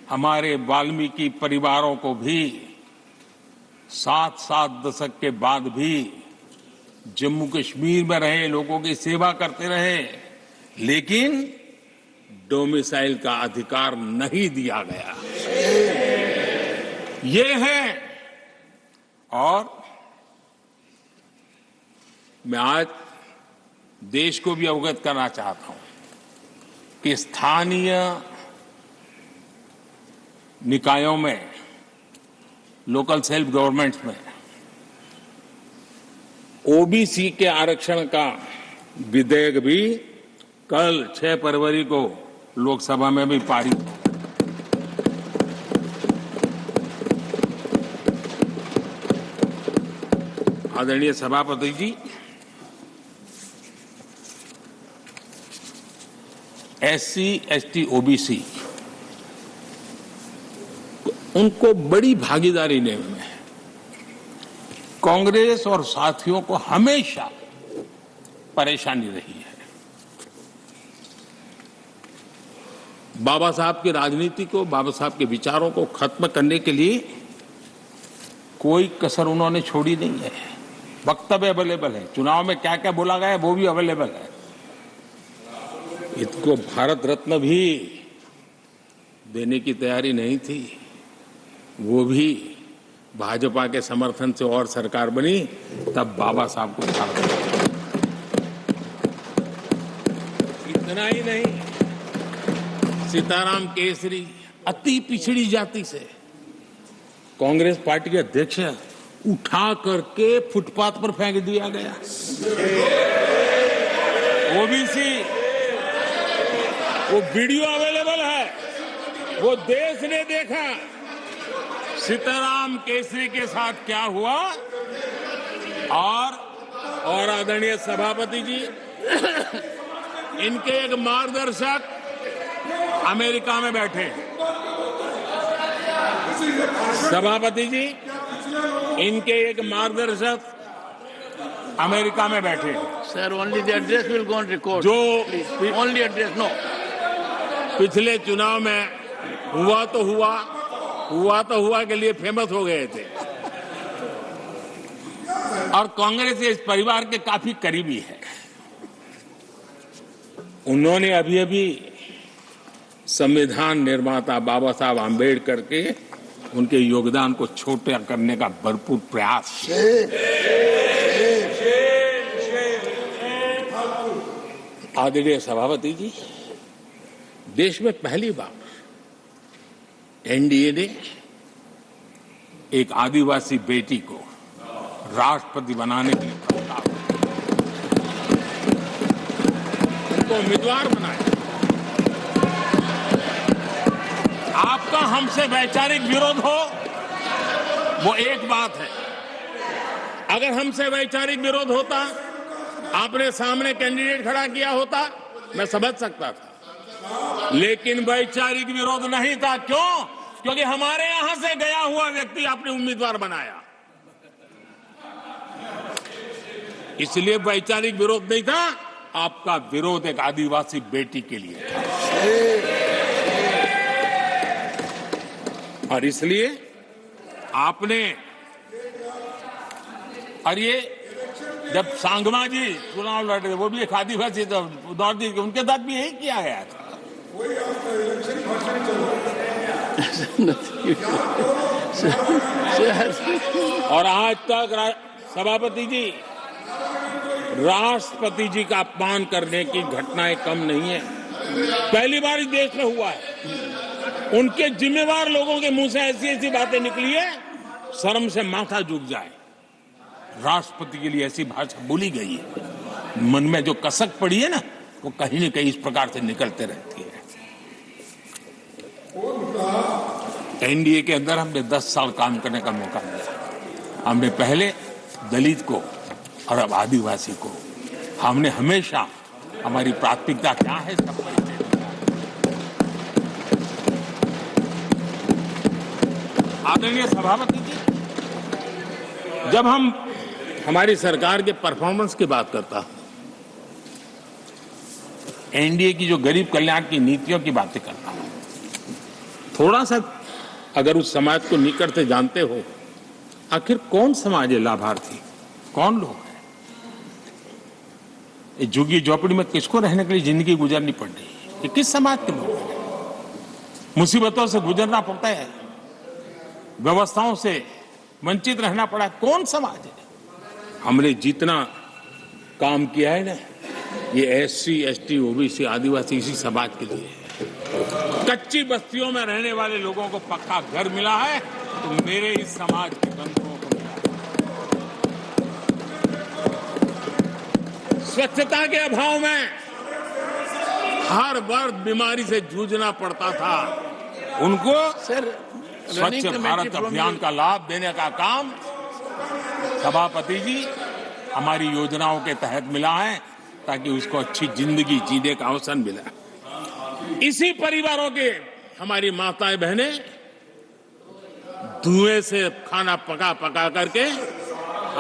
हमारे वाल्मीकि परिवारों को भी 7-7 दशक के बाद भी जम्मू कश्मीर में रहे, लोगों की सेवा करते रहे, लेकिन डोमिसाइल का अधिकार नहीं दिया गया। ये है। और मैं आज देश को भी अवगत करना चाहता हूं कि स्थानीय निकायों में, लोकल सेल्फ गवर्नमेंट्स में ओबीसी के आरक्षण का विधेयक भी कल 6 फरवरी को लोकसभा में भी पारित। आदरणीय सभापति जी, एससी, एसटी, ओबीसी उनको बड़ी भागीदारी लेने में कांग्रेस और साथियों को हमेशा परेशानी रही है। बाबा साहब की राजनीति को, बाबा साहब के विचारों को खत्म करने के लिए कोई कसर उन्होंने छोड़ी नहीं है। वक्तव्य अवेलेबल है, चुनाव में क्या क्या बोला गया है वो भी अवेलेबल है। इसको भारत रत्न भी देने की तैयारी नहीं थी, वो भी भाजपा के समर्थन से और सरकार बनी, तब बाबा साहब को छाड़ दिया। इतना ही नहीं, सीताराम केसरी अति पिछड़ी जाति से कांग्रेस पार्टी के अध्यक्ष उठा करके फुटपाथ पर फेंक दिया गया। ओबीसी, वो वीडियो अवेलेबल है, वो देश ने देखा सीताराम केसरी के साथ क्या हुआ। और आदरणीय सभापति जी, इनके एक मार्गदर्शक अमेरिका में बैठे। सभापति जी, इनके एक मार्गदर्शक अमेरिका में बैठे। Sir, only the address will go on record. जो ओनली एड्रेस, नो। पिछले चुनाव में हुआ तो हुआ के लिए फेमस हो गए थे, और कांग्रेस इस परिवार के काफी करीबी है। उन्होंने अभी संविधान निर्माता बाबा साहब आंबेडकर के उनके योगदान को छोटा करने का भरपूर प्रयास। आदरणीय सभापति जी, देश में पहली बार एनडीए ने एक आदिवासी बेटी को राष्ट्रपति बनाने के लिए प्रस्ताव, उनको उम्मीदवार बनाया। आपका हमसे वैचारिक विरोध हो वो एक बात है, अगर हमसे वैचारिक विरोध होता, आपने सामने कैंडिडेट खड़ा किया होता, मैं समझ सकता था, लेकिन वैचारिक विरोध नहीं था। क्यों? क्योंकि हमारे यहां से गया हुआ व्यक्ति आपने उम्मीदवार बनाया, इसलिए वैचारिक विरोध नहीं था। आपका विरोध एक आदिवासी बेटी के लिए था, और इसलिए आपने, और ये जब सांगमा जी चुनाव लड़ रहे थे, वो भी एक आदिवासी दौड़ दी, उनके साथ भी यही किया गया था। और आज तक सभापति जी, राष्ट्रपति जी का अपमान करने की घटनाएं कम नहीं है। पहली बार इस देश में हुआ है। उनके जिम्मेवार लोगों के मुंह से ऐसी ऐसी बातें निकली है, शर्म से माथा झुक जाए। राष्ट्रपति के लिए ऐसी भाषा बोली गई है, मन में जो कसक पड़ी है ना, वो कहीं न कहीं इस प्रकार से निकलते रहती है। एनडीए के अंदर हमने 10 साल काम करने का मौका मिला। हमने पहले दलित को और अब आदिवासी को, हमने हमेशा, हमारी प्राथमिकता क्या है सब परिचय दिया। आदरणीय सभापति जी, जब हम हमारी सरकार के परफॉर्मेंस की बात करता हूं, एनडीए की जो गरीब कल्याण की नीतियों की बातें कर रहा हूं। थोड़ा सा अगर उस समाज को निकट से जानते हो, आखिर कौन समाज है लाभार्थी, कौन लोग हैं? ये झुग्गी झोपड़ी में किसको रहने के लिए जिंदगी गुजरनी पड़ रही है? ये किस समाज के लोग हैं? मुसीबतों से गुजरना पड़ता है, व्यवस्थाओं से वंचित रहना पड़ा है, कौन समाज है? हमने जितना काम किया है ना, ये एससी, एसटी, ओबीसी, आदिवासी इसी समाज के लिए है। कच्ची बस्तियों में रहने वाले लोगों को पक्का घर मिला है, तो मेरे इस समाज के बंधुओं को मिला है। स्वच्छता के अभाव में हर वर्ष बीमारी से जूझना पड़ता था, उनको स्वच्छ भारत अभियान का लाभ देने का काम सभापति जी हमारी योजनाओं के तहत मिला है, ताकि उसको अच्छी जिंदगी जीने का अवसर मिला। इसी परिवारों के हमारी माताएं बहनें धुएं से खाना पका पका करके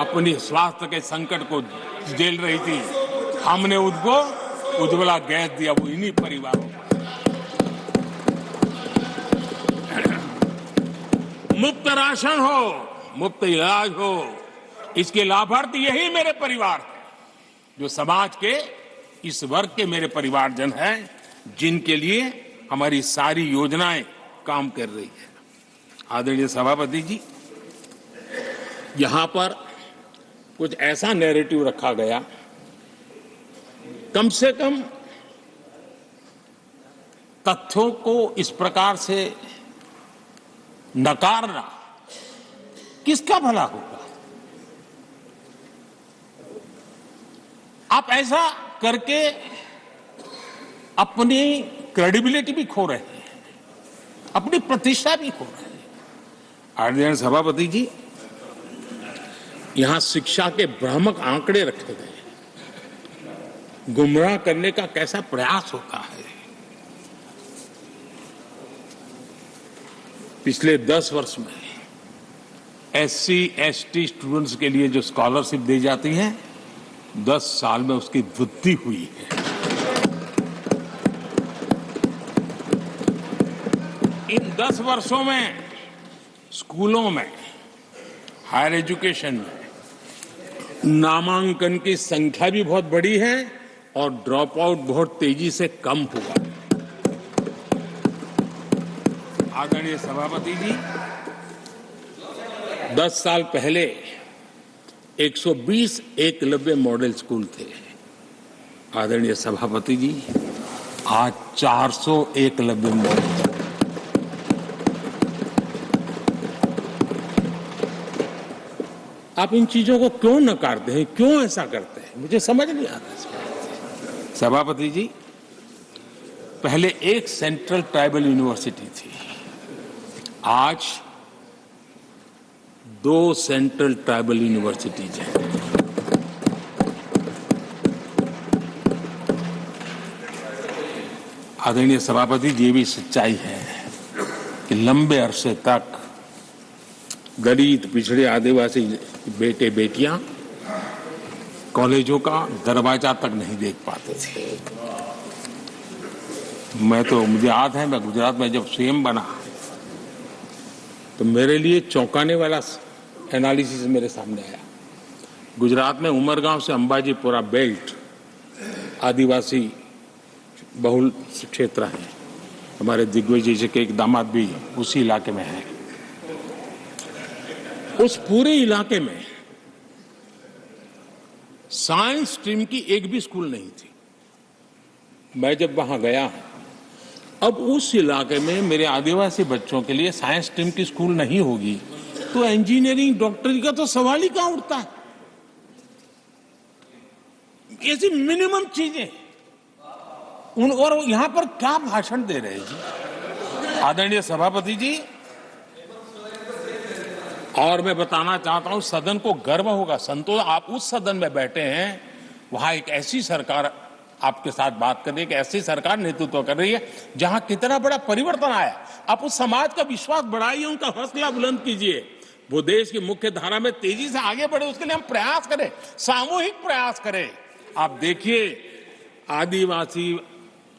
अपनी स्वास्थ्य के संकट को झेल रही थी। हमने उनको उज्ज्वला गैस दिया, वो इन्हीं परिवारों को। मुफ्त राशन हो, मुफ्त इलाज हो, इसके लाभार्थी यही मेरे परिवार हैं, जो समाज के इस वर्ग के मेरे परिवारजन हैं, जिनके लिए हमारी सारी योजनाएं काम कर रही है। आदरणीय सभापति जी, यहां पर कुछ ऐसा नैरेटिव रखा गया, कम से कम तथ्यों को इस प्रकार से नकारना किसका भला होगा? आप ऐसा करके अपनी क्रेडिबिलिटी भी खो रहे हैं, अपनी प्रतिष्ठा भी खो रहे हैं। आदरणीय सभापति जी, यहां शिक्षा के भ्रामक आंकड़े रखे गए, गुमराह करने का कैसा प्रयास होता है। पिछले 10 वर्ष में एससी, एसटी स्टूडेंट्स के लिए जो स्कॉलरशिप दी जाती है, 10 साल में उसकी वृद्धि हुई है। इन 10 वर्षों में स्कूलों में, हायर एजुकेशन में नामांकन की संख्या भी बहुत बढ़ी है और ड्रॉप आउट बहुत तेजी से कम हुआ। आदरणीय सभापति जी, 10 साल पहले 120 एकलव्य मॉडल स्कूल थे। आदरणीय सभापति जी, आज 400 एकलव्य मॉडल। आप इन चीजों को क्यों नकारते हैं, क्यों ऐसा करते हैं, मुझे समझ नहीं आता। सभापति जी, पहले एक सेंट्रल ट्राइबल यूनिवर्सिटी थी, आज 2 सेंट्रल ट्राइबल यूनिवर्सिटीज हैं। आदरणीय सभापति जी, ये भी सच्चाई है कि लंबे अरसे तक दलित, पिछड़े, आदिवासी बेटे बेटियां कॉलेजों का दरवाजा तक नहीं देख पाते थे। मुझे याद है, मैं गुजरात में जब सीएम बना तो मेरे लिए चौंकाने वाला एनालिसिस मेरे सामने आया। गुजरात में उमरगांव से अंबाजीपुरा बेल्ट आदिवासी बहुल क्षेत्र है। हमारे दिग्विजय जी के एक दामाद भी उसी इलाके में है। उस पूरे इलाके में साइंस स्ट्रीम की एक भी स्कूल नहीं थी। मैं जब वहां गया, अब उस इलाके में मेरे आदिवासी बच्चों के लिए साइंस स्ट्रीम की स्कूल नहीं होगी तो इंजीनियरिंग, डॉक्टरी का तो सवाल ही कहां उठता है। ऐसी मिनिमम चीजें और यहां पर क्या भाषण दे रहे हैं जी। आदरणीय सभापति जी, और मैं बताना चाहता हूं, सदन को गर्व होगा, संतोष, आप उस सदन में बैठे हैं, वहां एक ऐसी सरकार आपके साथ बात कर रही है, कि ऐसी सरकार नेतृत्व कर रही है जहां कितना बड़ा परिवर्तन आया। आप उस समाज का विश्वास बढ़ाइए, उनका हौसला बुलंद कीजिए, वो देश की मुख्य धारा में तेजी से आगे बढ़े, उसके लिए हम प्रयास करें, सामूहिक प्रयास करें। आप देखिए, आदिवासी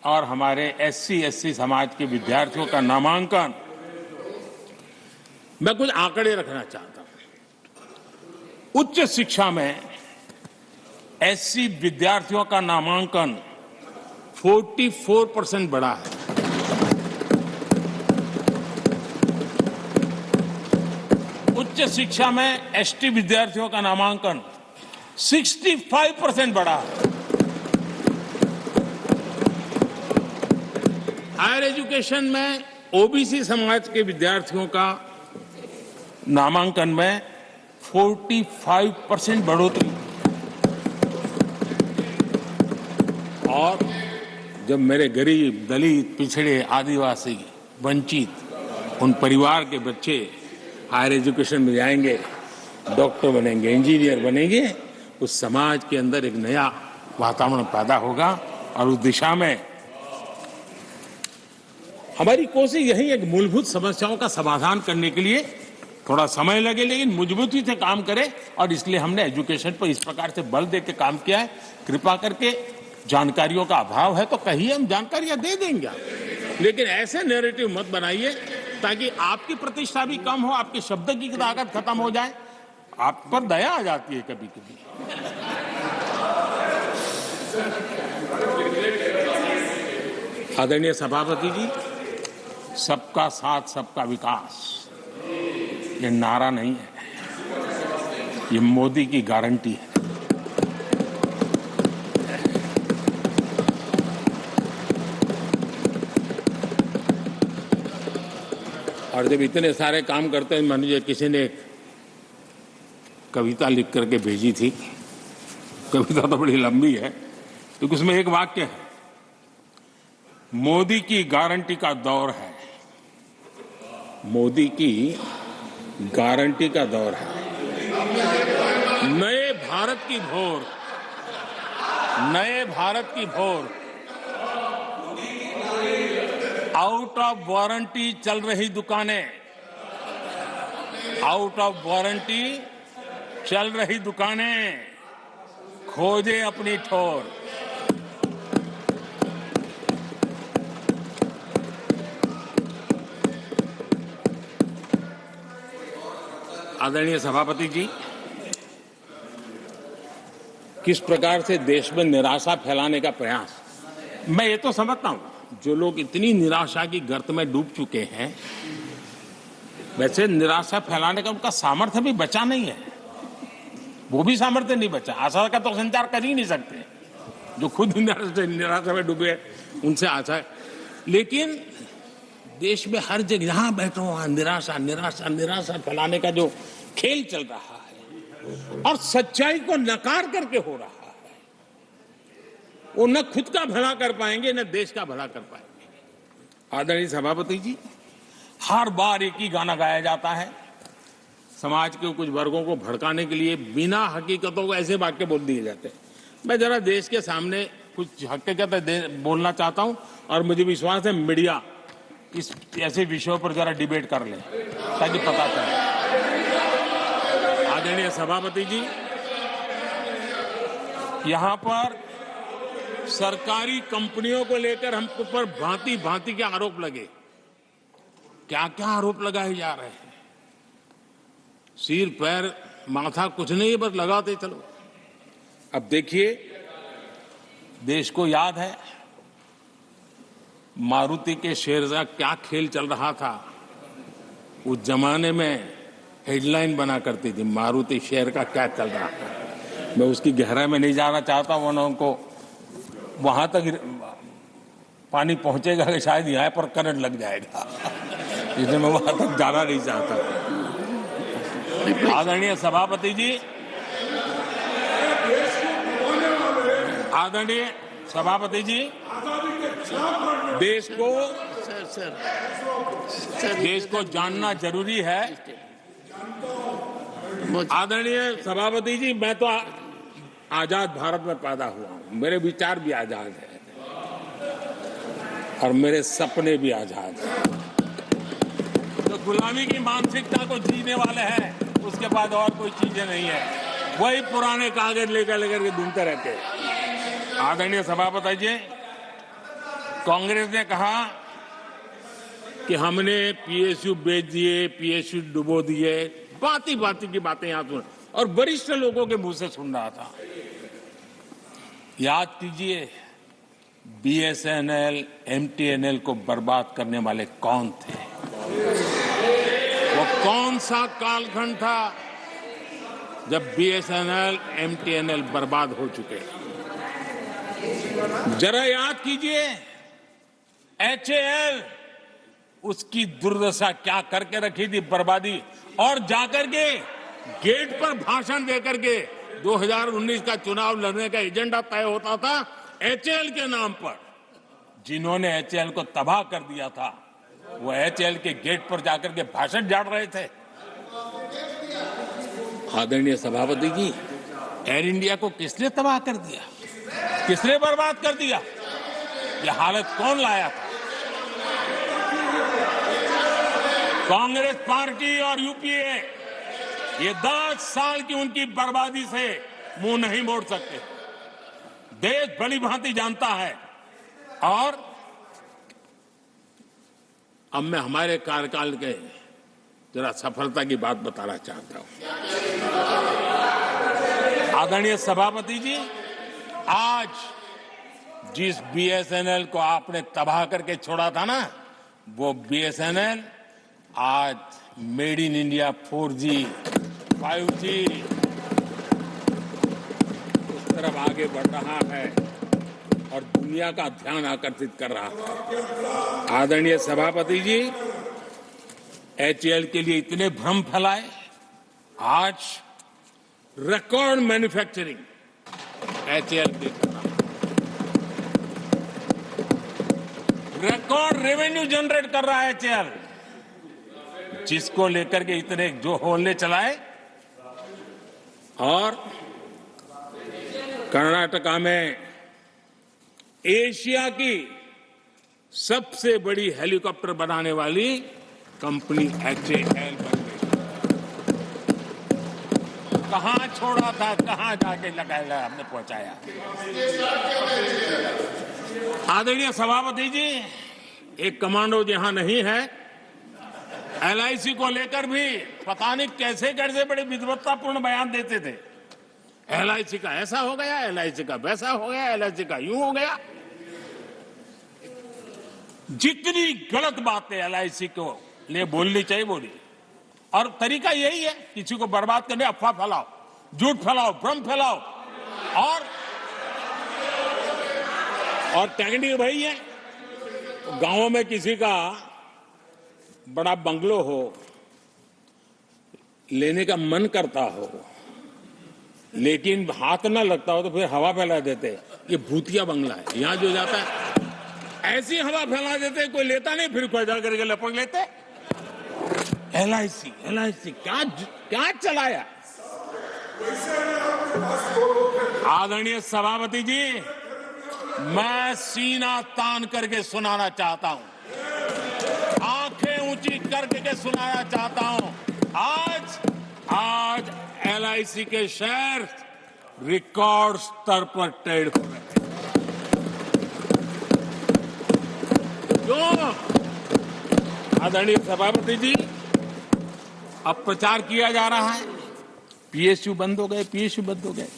और हमारे एससी एसटी समाज के विद्यार्थियों का नामांकन, मैं कुछ आंकड़े रखना चाहता हूं। उच्च शिक्षा में एससी विद्यार्थियों का नामांकन 44% बढ़ा है। उच्च शिक्षा में एसटी विद्यार्थियों का नामांकन 65% बढ़ा है। हायर एजुकेशन में ओबीसी समाज के विद्यार्थियों का नामांकन में 45% बढ़ोतरी। और जब मेरे गरीब, दलित, पिछड़े, आदिवासी, वंचित उन परिवार के बच्चे हायर एजुकेशन में जाएंगे, डॉक्टर बनेंगे, इंजीनियर बनेंगे, उस समाज के अंदर एक नया वातावरण पैदा होगा। और उस दिशा में हमारी कोशिश यही है कि मूलभूत समस्याओं का समाधान करने के लिए थोड़ा समय लगे, लेकिन मजबूती से काम करें। और इसलिए हमने एजुकेशन पर इस प्रकार से बल दे के काम किया है। कृपा करके, जानकारियों का अभाव है तो कहिए, हम जानकारियां दे देंगे, लेकिन ऐसे नैरेटिव मत बनाइए ताकि आपकी प्रतिष्ठा भी कम हो, आपके शब्द की ताकत खत्म हो जाए। आप पर दया आ जाती है कभी कभी। आदरणीय सभापति जी, सबका साथ सबका विकास ये नारा नहीं है, ये मोदी की गारंटी है। और जब इतने सारे काम करते हैं, मान लीजिए किसी ने कविता लिख करके भेजी थी, कविता तो बड़ी लंबी है, तो उसमें एक वाक्य है, मोदी की गारंटी का दौर है। मोदी की गारंटी का दौर है। नए भारत की भोर, नए भारत की भोर, आउट ऑफ वारंटी चल रही दुकानें, आउट ऑफ वारंटी चल रही दुकानें, खोजे अपनी ठोर। आदरणीय सभापति जी, किस प्रकार से देश में निराशा फैलाने का प्रयास, मैं ये तो समझता हूं, जो लोग इतनी निराशा की गर्त में डूब चुके हैं, वैसे निराशा फैलाने का उनका सामर्थ्य भी बचा नहीं है, वो भी सामर्थ्य नहीं बचा। आशा का तो संचार कर ही नहीं सकते, जो खुद निराशा में डूबे उनसे आशा है। लेकिन देश में हर जगह जहां बैठो वहां निराशा निराशा निराशा फैलाने का जो खेल चल रहा है और सच्चाई को नकार करके हो रहा है, वो न खुद का भला कर पाएंगे न देश का भला कर पाएंगे। आदरणीय सभापति जी, हर बार एक ही गाना गाया जाता है, समाज के कुछ वर्गों को भड़काने के लिए बिना हकीकतों को ऐसे वाक्य बोल दिए जाते हैं। मैं जरा देश के सामने कुछ हकीकत बोलना चाहता हूं और मुझे विश्वास है मीडिया इस ऐसे विषयों पर जरा डिबेट कर ले ताकि पता चले। आदरणीय सभापति जी, यहां पर सरकारी कंपनियों को लेकर हम पर भांति भांति के आरोप लगे। क्या क्या आरोप लगाए जा रहे हैं, सिर पैर माथा कुछ नहीं, बस लगाते चलो। अब देखिए, देश को याद है मारुति के शेयर का क्या खेल चल रहा था। उस जमाने में हेडलाइन बना करती थी, मारुति शेयर का क्या चल रहा था। मैं उसकी गहराई में नहीं जाना चाहता, वरना उनको वहां तक पानी पहुंचेगा कि शायद यहाँ पर करंट लग जाएगा, इसलिए मैं वहां तक जाना नहीं चाहता। आदरणीय सभापति जी, आदरणीय सभापति जी, देश को जानना जरूरी है। आदरणीय सभापति जी, मैं तो आजाद भारत में पैदा हुआ हूं, मेरे विचार भी आजाद हैं और मेरे सपने भी आजाद हैं। तो गुलामी की मानसिकता को जीने वाले हैं, उसके बाद और कोई चीजें नहीं है, वही पुराने कागज लेकर लेकर के घूमते रहते हैं। आदरणीय सभापति जी, कांग्रेस ने कहा कि हमने पीएसयू बेच दिए, पीएसयू डुबो दिए, बाती बाती की बातें यहां सुन और वरिष्ठ लोगों के मुंह से सुन रहा था। याद कीजिए बीएसएनएल, एमटीएनएल को बर्बाद करने वाले कौन थे? वो कौन सा कालखंड था जब बीएसएनएल, एमटीएनएल बर्बाद हो चुके? जरा याद कीजिए एचएएल, उसकी दुर्दशा क्या करके रखी थी, बर्बादी। और जाकर के गेट पर भाषण देकर के 2019 का चुनाव लड़ने का एजेंडा तय होता था एचएएल के नाम पर। जिन्होंने एचएएल को तबाह कर दिया था वो एचएएल के गेट पर जाकर के भाषण झाड़ रहे थे। आदरणीय सभापति जी, एयर इंडिया को किसने तबाह कर दिया, किसने बर्बाद कर दिया? यह हालत कौन लाया था? कांग्रेस पार्टी और यूपीए ये 10 साल की उनकी बर्बादी से मुंह नहीं मोड़ सकते। देश भली भांति जानता है। और अब मैं हमारे कार्यकाल के जरा सफलता की बात बताना चाहता हूं। आदरणीय सभापति जी, आज जिस बीएसएनएल को आपने तबाह करके छोड़ा था ना, वो बीएसएनएल आज made in India 4G, 5G उस तरफ आगे बढ़ रहा है और दुनिया का ध्यान आकर्षित कर रहा है। आदरणीय सभापति जी, एचएएल के लिए इतने भ्रम फैलाए, आज रिकॉर्ड मैन्युफैक्चरिंग एचएएल की कर रहा है, रिकॉर्ड रेवेन्यू जनरेट कर रहा है एचएएल, जिसको लेकर के इतने जो होले चलाए। और कर्नाटका में एशिया की सबसे बड़ी हेलीकॉप्टर बनाने वाली कंपनी एचएएल बन गई। कहां छोड़ा था, कहां जाके लगाया, हमने पहुंचाया। आदरणीय सभापति जी, एक कमांडो जहां नहीं है, एलआईसी को लेकर भी पता नहीं कैसे कैसे बड़े विद्वत्तापूर्ण बयान देते थे। एलआईसी का ऐसा हो गया, एलआईसी का वैसा हो गया, एलआईसी का यूं हो गया। जितनी गलत बातें एलआईसी को लिए बोलनी चाहिए बोली। और तरीका यही है, किसी को बर्बाद करने अफवाह फैलाओ, झूठ फैलाओ, भ्रम फैलाओ। और टेक्निक भाई है, गांवों में किसी का बड़ा बंगलो हो, लेने का मन करता हो, लेकिन हाथ ना लगता हो तो फिर हवा फैला देते। ये भूतिया बंगला है, यहां जो जाता है ऐसी हवा फैला देते, कोई लेता नहीं, फिर पैदा करके लपक लेते। एलआईसी क्या क्या चलाया। आदरणीय सभापति जी, मैं सीना तान करके सुनाना चाहता हूं, आंखें ऊंची करके सुनाना चाहता हूं, आज एलआईसी के शेयर रिकॉर्ड स्तर पर ट्रेड हो रहे हैं। क्यों? आदरणीय सभापति जी, अब प्रचार किया जा रहा है पीएसयू बंद हो गए, पीएसयू बंद हो गए।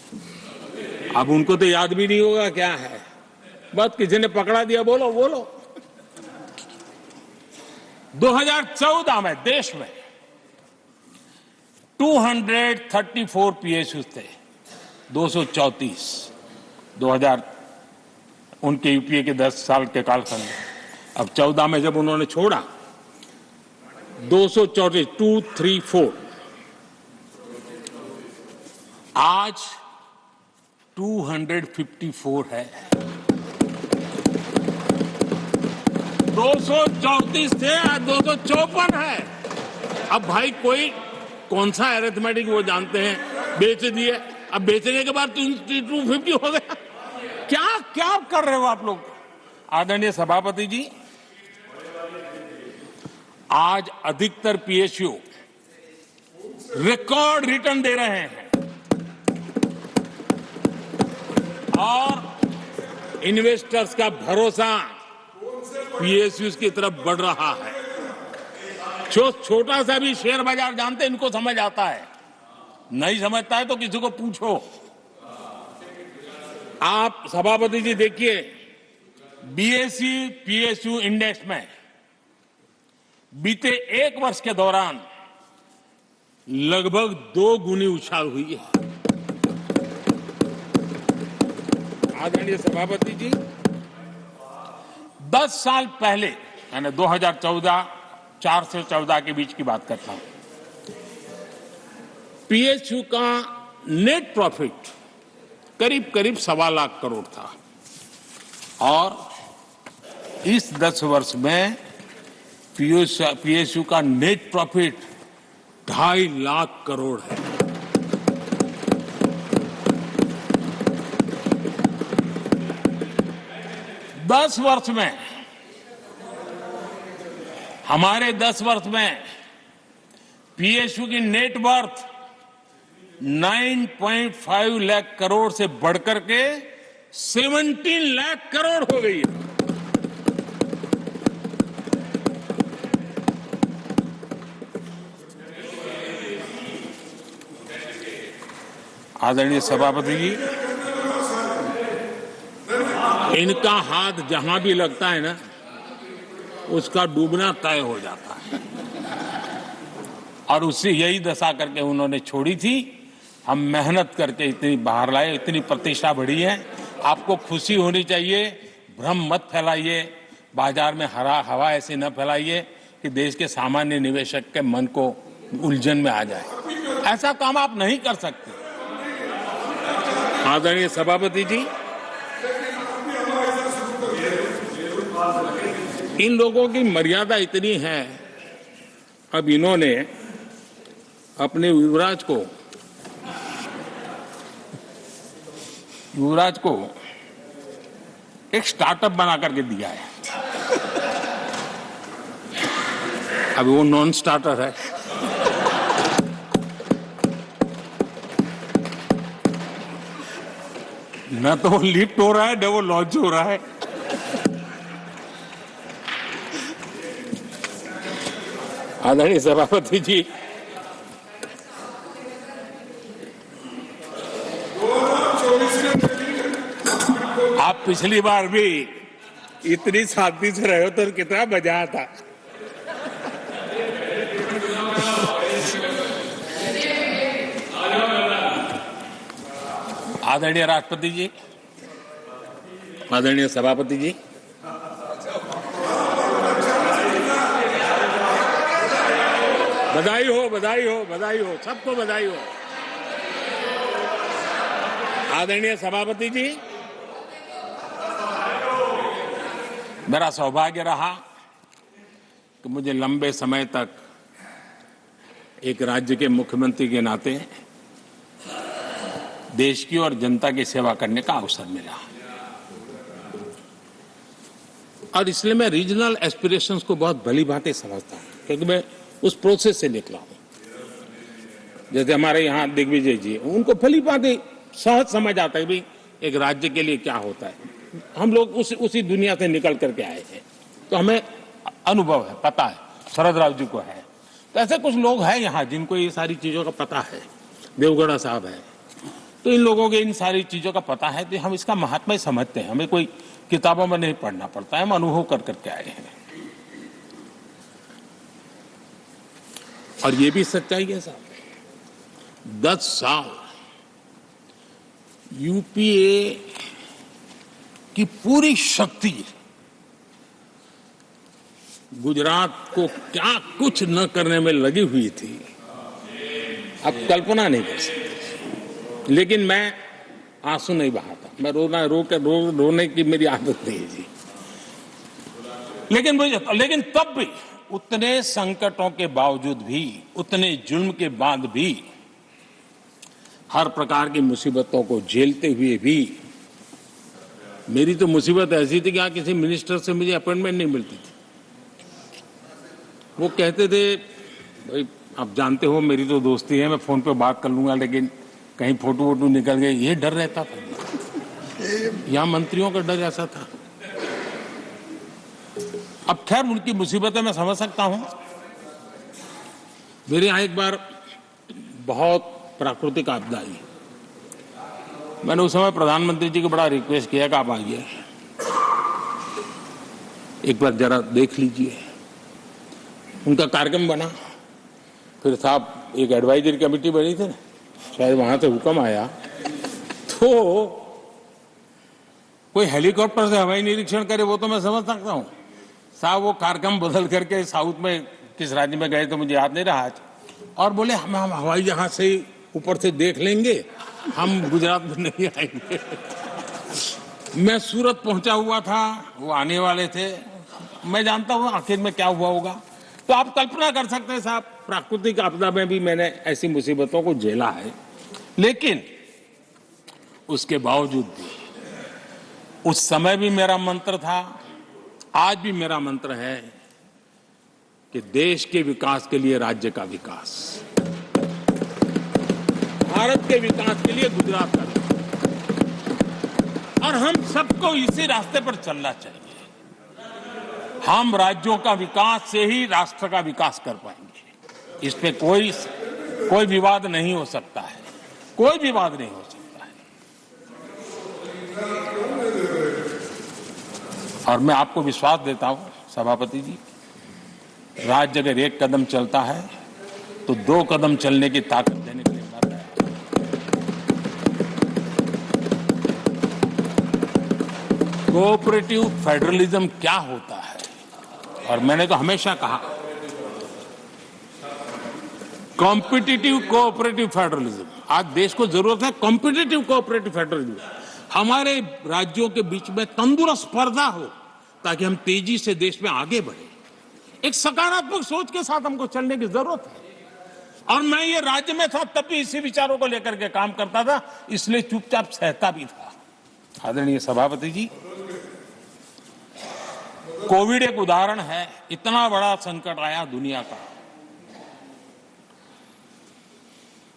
अब उनको तो याद भी नहीं होगा क्या है, बस किसी ने पकड़ा दिया, बोलो बोलो। 2014 में देश में 234 पीएसयू थे, 234 2000 उनके यूपीए के 10 साल के कालखंड में। अब 14 में जब उन्होंने छोड़ा 234 आज 254 है। 234 थे, आज 254 है। अब भाई कोई कौन सा अरिथमेटिक वो जानते हैं, बेच दिए, अब बेचने के बाद 250 हो गया। क्या क्या कर रहे हो आप लोग? आदरणीय सभापति जी, आज अधिकतर पीएसयू रिकॉर्ड रिटर्न दे रहे हैं और इन्वेस्टर्स का भरोसा पीएसयू की तरफ बढ़ रहा है। जो छोटा सा भी शेयर बाजार जानते हैं, इनको समझ आता है। नहीं समझता है तो किसी को पूछो। आप सभापति जी देखिए, बीएसई पीएसयू इंडेक्स में बीते 1 वर्ष के दौरान लगभग 2 गुनी उछाल हुई है। आदरणीय सभापति जी, 10 साल पहले, यानी 2014, 4 से 14 के बीच की बात करता हूं, पीएसयू का नेट प्रॉफिट करीब करीब 1.25 लाख करोड़ था और इस 10 वर्ष में पीएसयू का नेट प्रॉफिट 2.5 लाख करोड़ है। दस वर्ष में, हमारे 10 वर्ष में पीएसयू की नेट वर्थ 9.5 लाख करोड़ से बढ़कर के 17 लाख करोड़ हो गई है। आदरणीय सभापति जी, इनका हाथ जहां भी लगता है ना, उसका डूबना तय हो जाता है और उससे यही दशा करके उन्होंने छोड़ी थी। हम मेहनत करके इतनी बाहर लाए, इतनी प्रतिष्ठा बढ़ी है। आपको खुशी होनी चाहिए, भ्रम मत फैलाइए, बाजार में हवा ऐसी न फैलाइए कि देश के सामान्य निवेशक के मन को उलझन में आ जाए। ऐसा काम आप नहीं कर सकते। आदरणीय सभापति जी, इन लोगों की मर्यादा इतनी है, अब इन्होंने अपने युवराज को एक स्टार्टअप बना करके दिया है। अभी वो नॉन स्टार्टर है। न तो वो लिफ्ट हो रहा है, न वो लॉन्च हो रहा है। आदरणीय सभापति जी, आप पिछली बार भी इतनी शांति से रहे हो तो कितना मजा आता। आदरणीय राष्ट्रपति जी, आदरणीय सभापति जी, बधाई हो, बधाई हो, बधाई हो, सबको बधाई हो। आदरणीय सभापति जी, मेरा सौभाग्य रहा कि मुझे लंबे समय तक एक राज्य के मुख्यमंत्री के नाते देश की और जनता की सेवा करने का अवसर मिला और इसलिए मैं रीजनल एस्पिरेशंस को बहुत भली भांति समझता हूं, क्योंकि मैं उस प्रोसेस से निकला हूं। जैसे हमारे यहाँ दिग्विजय जी, उनको भली भांति सहज समझ आता है भाई एक राज्य के लिए क्या होता है। हम लोग उसी दुनिया से निकल करके आए हैं, तो हमें अनुभव है, पता है। शरद राव जी को है, तो ऐसे कुछ लोग हैं यहाँ जिनको ये सारी चीजों का पता है। देवगढ़ा साहब है, तो इन लोगों के इन सारी चीजों का पता है, तो हम इसका महात्मा समझते हैं। हमें कोई किताबों में नहीं पढ़ना पड़ता है, हम अनुभव कर करके आए हैं। और ये भी सच्चाई है साहब, 10 साल यूपीए की पूरी शक्ति गुजरात को क्या कुछ न करने में लगी हुई थी, आप कल्पना नहीं कर सकते। लेकिन मैं आंसू नहीं बहाता, मैं रोने की मेरी आदत नहीं है जी। लेकिन तब भी उतने संकटों के बावजूद भी, उतने जुल्म के बाद भी, हर प्रकार की मुसीबतों को झेलते हुए भी, मेरी तो मुसीबत ऐसी थी कि यहाँ किसी मिनिस्टर से मुझे अपॉइंटमेंट नहीं मिलती थी। वो कहते थे, भाई आप जानते हो मेरी तो दोस्ती है, मैं फोन पे बात कर लूंगा, लेकिन कहीं फोटो वोटो निकल गए, ये डर रहता था। यहाँ मंत्रियों का डर ऐसा था। अब खैर उनकी मुसीबतें मैं समझ सकता हूं। मेरे यहां एक बार बहुत प्राकृतिक आपदा आई। मैंने उस समय प्रधानमंत्री जी को बड़ा रिक्वेस्ट किया कि आप आइए, एक बार जरा देख लीजिए। उनका कार्यक्रम बना, फिर साहब एक एडवाइजरी कमेटी बनी थी, शायद वहां से हुक्म आया तो कोई हेलीकॉप्टर से हवाई निरीक्षण करे वो तो मैं समझ सकता हूं। साहब वो कार्यक्रम बदल करके साउथ में किस राज्य में गए तो मुझे याद नहीं रहा आज, और बोले हम हवाई जहाज से ऊपर से देख लेंगे, हम गुजरात में नहीं आएंगे। मैं सूरत पहुंचा हुआ था, वो आने वाले थे, मैं जानता हूं आखिर में क्या हुआ होगा। तो आप कल्पना कर सकते हैं साहब, प्राकृतिक आपदा में भी मैंने ऐसी मुसीबतों को झेला है, लेकिन उसके बावजूद भी उस समय भी मेरा मंत्र था, आज भी मेरा मंत्र है कि देश के विकास के लिए राज्य का विकास, भारत के विकास के लिए गुजरात का विकास, और हम सबको इसी रास्ते पर चलना चाहिए। हम राज्यों का विकास से ही राष्ट्र का विकास कर पाएंगे। इस पे कोई विवाद नहीं हो सकता है, कोई विवाद नहीं हो सकता है। और मैं आपको विश्वास देता हूं सभापति जी, राज्य अगर एक कदम चलता है तो 2 कदम चलने की ताकत देने के लिए मर रहा है। कोऑपरेटिव फेडरलिज्म क्या होता है, और मैंने तो हमेशा कहा कॉम्पिटिटिव कोऑपरेटिव फेडरलिज्म। आज देश को जरूरत है कॉम्पिटिटिव कोऑपरेटिव फेडरलिज्म। हमारे राज्यों के बीच में तंदुरुस्त स्पर्धा हो ताकि हम तेजी से देश में आगे बढ़े। एक सकारात्मक सोच के साथ हमको चलने की जरूरत है। और मैं ये राज्य में था तब भी इसी विचारों को लेकर के काम करता था, इसलिए चुपचाप सहता भी था। आदरणीय सभापति जी, कोविड एक उदाहरण है। इतना बड़ा संकट आया दुनिया का,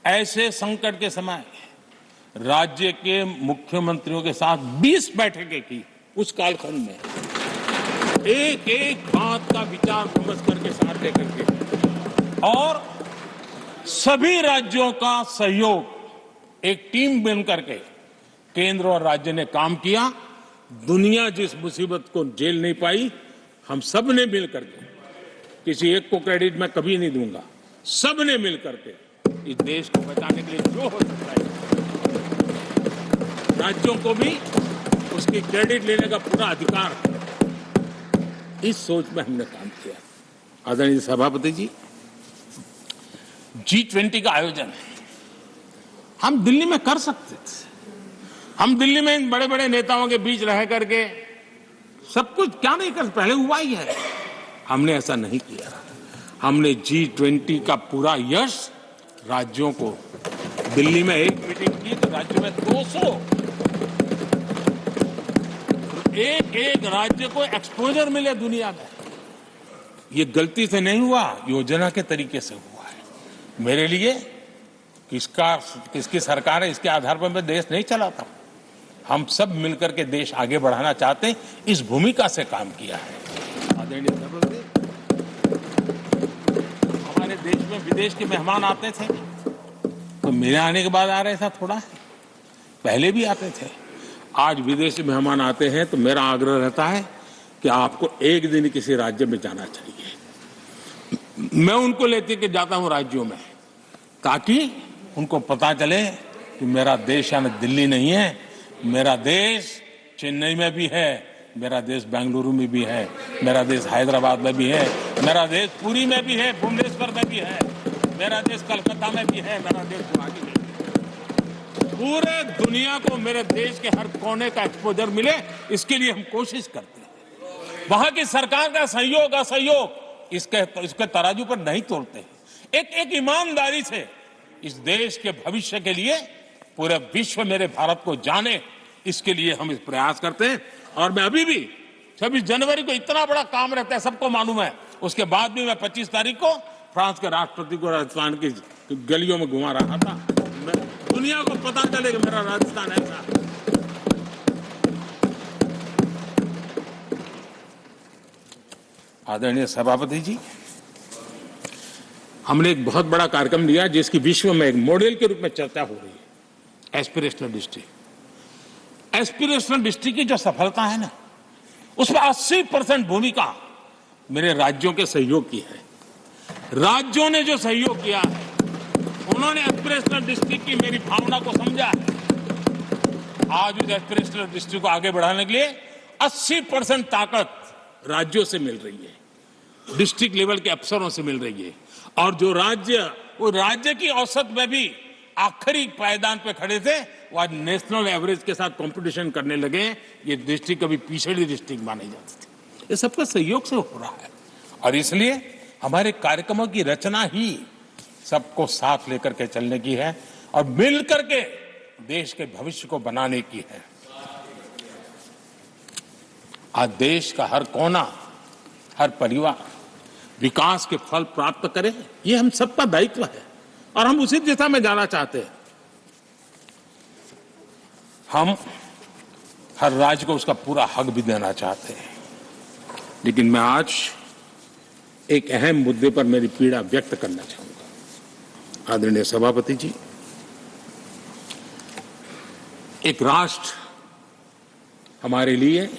ऐसे संकट के समय राज्य के मुख्यमंत्रियों के साथ 20 बैठकें की उस कालखंड में, एक एक बात का विचार विमर्श करके साथ लेकर के, और सभी राज्यों का सहयोग, एक टीम बन करके केंद्र और राज्य ने काम किया। दुनिया जिस मुसीबत को झेल नहीं पाई, हम सब ने मिलकर के, किसी एक को क्रेडिट मैं कभी नहीं दूंगा, सब ने मिलकर के इस देश को बचाने के लिए जो हो सकता है, राज्यों को भी उसकी क्रेडिट लेने का पूरा अधिकार है। इस सोच में हमने काम किया। आदरणीय सभापति जी, G20 का आयोजन हम दिल्ली में कर सकते थे। हम दिल्ली में इन बड़े बड़े नेताओं के बीच रह करके सब कुछ क्या नहीं कर, पहले हुआ ही है। हमने ऐसा नहीं किया। हमने G20 का पूरा यश राज्यों को, दिल्ली में एक मीटिंग की तो राज्य में 200, एक एक राज्य को एक्सपोजर मिले दुनिया में। ये गलती से नहीं हुआ, योजना के तरीके से हुआ है। मेरे लिए किसकी सरकार है इसके आधार पर मैं देश नहीं चलाता। हम सब मिलकर के देश आगे बढ़ाना चाहते हैं, इस भूमिका से काम किया है। आदरणीय सभापति, हमारे देश में विदेश के मेहमान आते थे तो मेरे आने के बाद आ रहे थे, थोड़ा पहले भी आते थे। आज विदेशी मेहमान आते हैं तो मेरा आग्रह रहता है कि आपको एक दिन किसी राज्य में जाना चाहिए। मैं उनको लेते के जाता हूं राज्यों में, ताकि उनको पता चले कि मेरा देश यानी दिल्ली नहीं है, मेरा देश चेन्नई में भी है, मेरा देश बेंगलुरु में भी है, मेरा देश हैदराबाद में भी है, मेरा देश पुरी में भी है, भुवनेश्वर में भी है, मेरा देश कलकत्ता में भी है, मेरा देश गुवाहाटी में भी है। पूरे दुनिया को मेरे देश के हर कोने का एक्सपोजर मिले, इसके लिए हम कोशिश करते हैं। वहां की सरकार का सहयोग असहयोग इसके तराजू पर नहीं तोड़ते। एक ईमानदारी से इस देश के भविष्य के लिए पूरे विश्व मेरे भारत को जाने, इसके लिए हम इस प्रयास करते हैं। और मैं अभी भी 26 जनवरी को इतना बड़ा काम रहता है, सबको मालूम है। उसके बाद भी मैं 25 तारीख को फ्रांस के राष्ट्रपति को राजस्थान की गलियों में घुमा रहा था। दुनिया को पता चले कि मेरा राजस्थान ऐसा है। आदरणीय सभापति जी, हमने एक बहुत बड़ा कार्यक्रम लिया जिसकी विश्व में एक मॉडल के रूप में चर्चा हो रही है, एस्पिरेशनल डिस्ट्रिक्ट। एस्पिरेशनल डिस्ट्रिक्ट की जो सफलता है ना, उसमें 80% भूमिका मेरे राज्यों के सहयोग की है। राज्यों ने जो सहयोग किया है, उन्होंने एस्पिरेशनल डिस्ट्रिक्ट की मेरी भावना को समझा है। आज उस एस्पिरेशनल डिस्ट्रिक्ट को आगे बढ़ाने के लिए 80% ताकत राज्यों से मिल रही है, डिस्ट्रिक्ट लेवल के अफसरों से मिल रही है। और जो राज्य, वो राज्य की औसत में भी आखिरी पायदान पे खड़े थे, वो आज नेशनल एवरेज के साथ कंपटीशन करने लगे। ये डिस्ट्रिक्ट कभी पिछड़ी डिस्ट्रिक्ट मानी जाती थी। ये सबका सहयोग से हो रहा है और इसलिए हमारे कार्यक्रमों की रचना ही सबको साथ लेकर के चलने की है और मिल करके देश के भविष्य को बनाने की है। आज देश का हर कोना, हर परिवार विकास के फल प्राप्त करे, ये हम सबका दायित्व है और हम उसी दिशा में जाना चाहते हैं। हम हर राज्य को उसका पूरा हक भी देना चाहते हैं, लेकिन मैं आज एक अहम मुद्दे पर मेरी पीड़ा व्यक्त करना चाहूंगा। आदरणीय सभापति जी, एक राष्ट्र हमारे लिए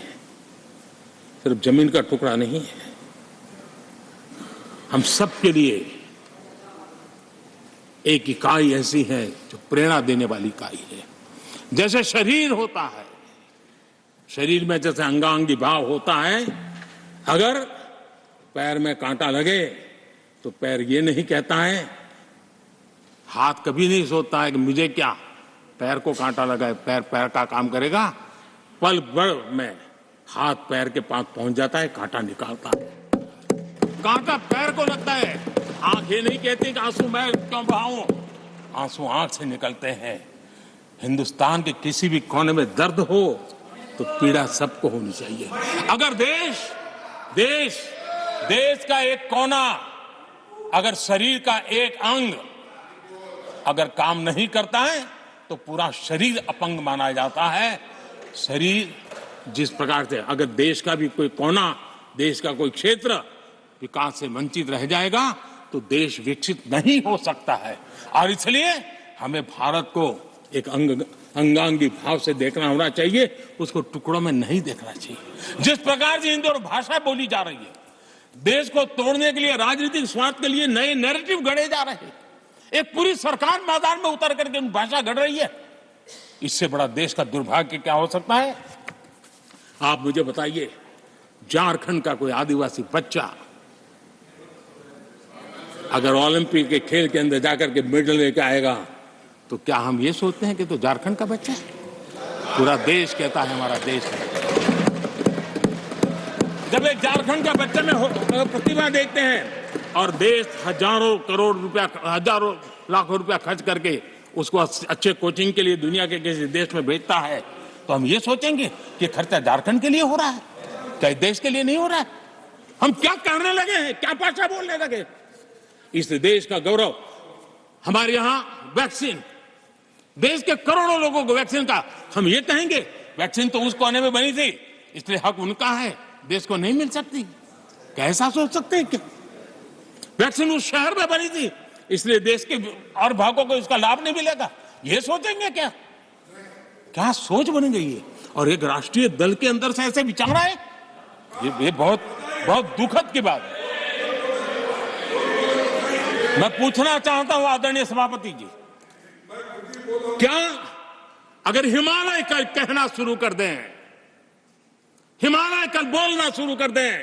सिर्फ जमीन का टुकड़ा नहीं है, हम सबके लिए एक इकाई ऐसी है जो प्रेरणा देने वाली इकाई है। जैसे शरीर होता है, शरीर में जैसे अंगांगी भाव होता है, अगर पैर में कांटा लगे तो पैर ये नहीं कहता है, हाथ कभी नहीं सोचता है कि मुझे क्या, पैर को कांटा लगा है, पैर पैर का काम करेगा। पल भर में हाथ पैर के पास पहुंच जाता है, कांटा निकालता है। कांटा पैर को लगता है, आंख ये नहीं कहती कि आंसू मैं क्यों बहाऊं, आंसू आंख से निकलते हैं। हिंदुस्तान के किसी भी कोने में दर्द हो तो पीड़ा सबको होनी चाहिए। अगर देश का एक कोना, अगर शरीर का एक अंग अगर काम नहीं करता है तो पूरा शरीर अपंग माना जाता है। शरीर जिस प्रकार से, अगर देश का भी कोई कोना, देश का कोई क्षेत्र विकास से वंचित रह जाएगा तो देश विकसित नहीं हो सकता है। और इसलिए हमें भारत को एक अंगांगी भाव से देखना होना चाहिए, उसको टुकड़ों में नहीं देखना चाहिए। जिस प्रकार से हिंदी और भाषा बोली जा रही है, देश को तोड़ने के लिए, राजनीतिक स्वार्थ के लिए नए नैरेटिव गढ़े जा रहे हैं। एक पूरी सरकार मैदान में उतर करके भाषा गढ़ रही है। इससे बड़ा देश का दुर्भाग्य क्या हो सकता है? आप मुझे बताइए, झारखंड का कोई आदिवासी बच्चा अगर ओलंपिक के खेल के अंदर जाकर के मेडल लेकर आएगा तो क्या हम ये सोचते हैं कि तो झारखंड का बच्चा है? पूरा देश कहता है हमारा देश है। जब एक झारखंड का बच्चे में प्रतिभा देखते हैं और देश हजारों करोड़ रुपया, हजारों लाखों रुपया खर्च करके उसको अच्छे कोचिंग के लिए दुनिया के किसी देश में भेजता है, तो हम ये सोचेंगे कि खर्चा झारखंड के लिए हो रहा है, क्या देश के लिए नहीं हो रहा है? हम क्या करने लगे हैं, क्या भाषा बोलने लगे? इस देश का गौरव, हमारे यहां वैक्सीन, देश के करोड़ों लोगों को वैक्सीन का, हम ये कहेंगे वैक्सीन तो उस कोने में बनी थी इसलिए हक उनका है, देश को नहीं मिल सकती? कैसा सोच सकते हैं? क्या वैक्सीन उस शहर में बनी थी इसलिए देश के और भागों को इसका लाभ नहीं मिलेगा, ये सोचेंगे क्या? क्या सोच बन गई है? और एक राष्ट्रीय दल के अंदर से ऐसे विचार रहा है, ये बहुत बहुत दुखद की बात है। मैं पूछना चाहता हूं आदरणीय सभापति जी, क्या अगर हिमालय कल कहना शुरू कर दें, हिमालय कल बोलना शुरू कर दें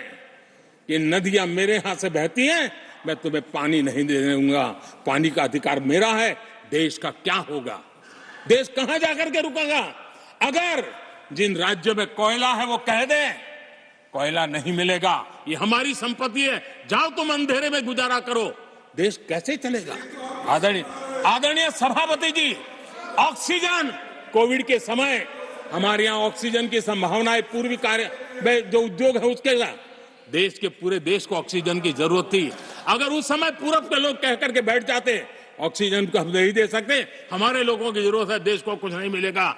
कि नदियां मेरे यहां से बहती हैं, मैं तुम्हें पानी नहीं दे दूंगा, पानी का अधिकार मेरा है, देश का क्या होगा? देश कहां जाकर के रुकेगा? अगर जिन राज्यों में कोयला है वो कह दे कोयला नहीं मिलेगा, ये हमारी संपत्ति है, जाओ तुम अंधेरे में गुजारा करो, देश कैसे चलेगा? आदरणीय सभापति जी, ऑक्सीजन, कोविड के समय हमारे यहां ऑक्सीजन की संभावनाएं, पूर्वी कार्य में जो उद्योग है उसके साथ देश के पूरे देश को ऑक्सीजन की जरूरत थी। अगर उस समय पूरब के लोग कह करके बैठ जाते ऑक्सीजन को हम नहीं दे सकते, हमारे लोगों की जरूरत है, देश को कुछ नहीं मिलेगा,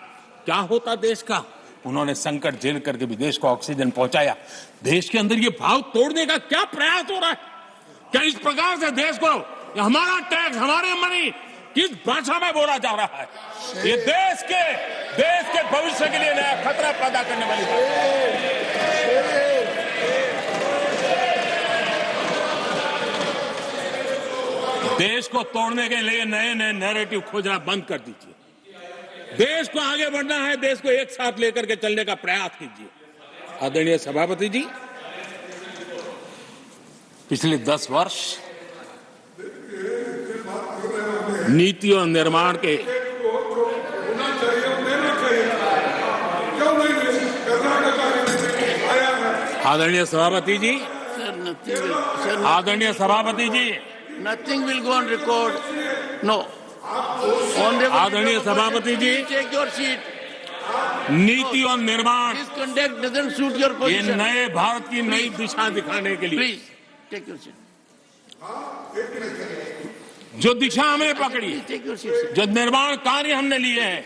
क्या होता देश का? उन्होंने संकट झेल करके भी देश को ऑक्सीजन पहुंचाया। देश के अंदर ये भाव तोड़ने का क्या प्रयास हो रहा है? क्या इस प्रकार से देश को हमारा टैक्स, हमारे मनी किस भाषा में बोला जा रहा है? ये देश के भविष्य के लिए नया खतरा पैदा करने वाली बात है। देश को तोड़ने के लिए नए नए नैरेटिव खोजना बंद कर दीजिए। देश को आगे बढ़ना है, देश को एक साथ लेकर के चलने का प्रयास कीजिए। आदरणीय सभापति जी, पिछले 10 वर्ष नीति और निर्माण के आदरणीय सभापति जी, आदरणीय सभापति जी, Nothing will go on record. No. आदरणीय सभापति जी, Take your seat. नीति और निर्माण This conduct doesn't suit your ये position. नए भारत की नई दिशा दिखाने के लिए Please take your seat. जो दिशा हमने पकड़ी, Please take your seat. Sir. जो निर्माण कार्य हमने लिए हैं,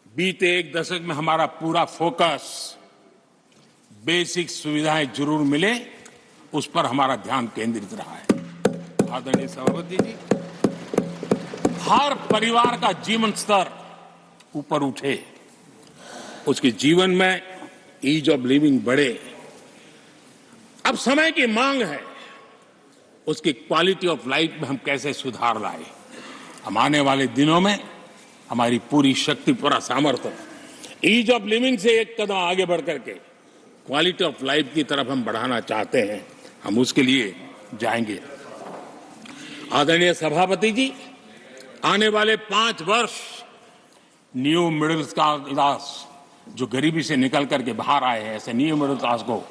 बीते 1 दशक में हमारा पूरा फोकस बेसिक सुविधाएं जरूर मिले उस पर हमारा ध्यान केंद्रित रहा है। आदरणीय सभापति जी, हर परिवार का जीवन स्तर ऊपर उठे, उसके जीवन में ईज ऑफ लिविंग बढ़े। अब समय की मांग है उसकी क्वालिटी ऑफ लाइफ में हम कैसे सुधार लाए। हम आने वाले दिनों में हमारी पूरी शक्ति, पूरा सामर्थ्य ईज ऑफ लिविंग से एक कदम आगे बढ़ करके क्वालिटी ऑफ लाइफ की तरफ हम बढ़ाना चाहते हैं। हम उसके लिए जाएंगे। आदरणीय सभापति जी, आने वाले 5 वर्ष न्यू मिडिल क्लास जो गरीबी से निकल करके बाहर आए हैं, ऐसे न्यू मिडिल क्लास को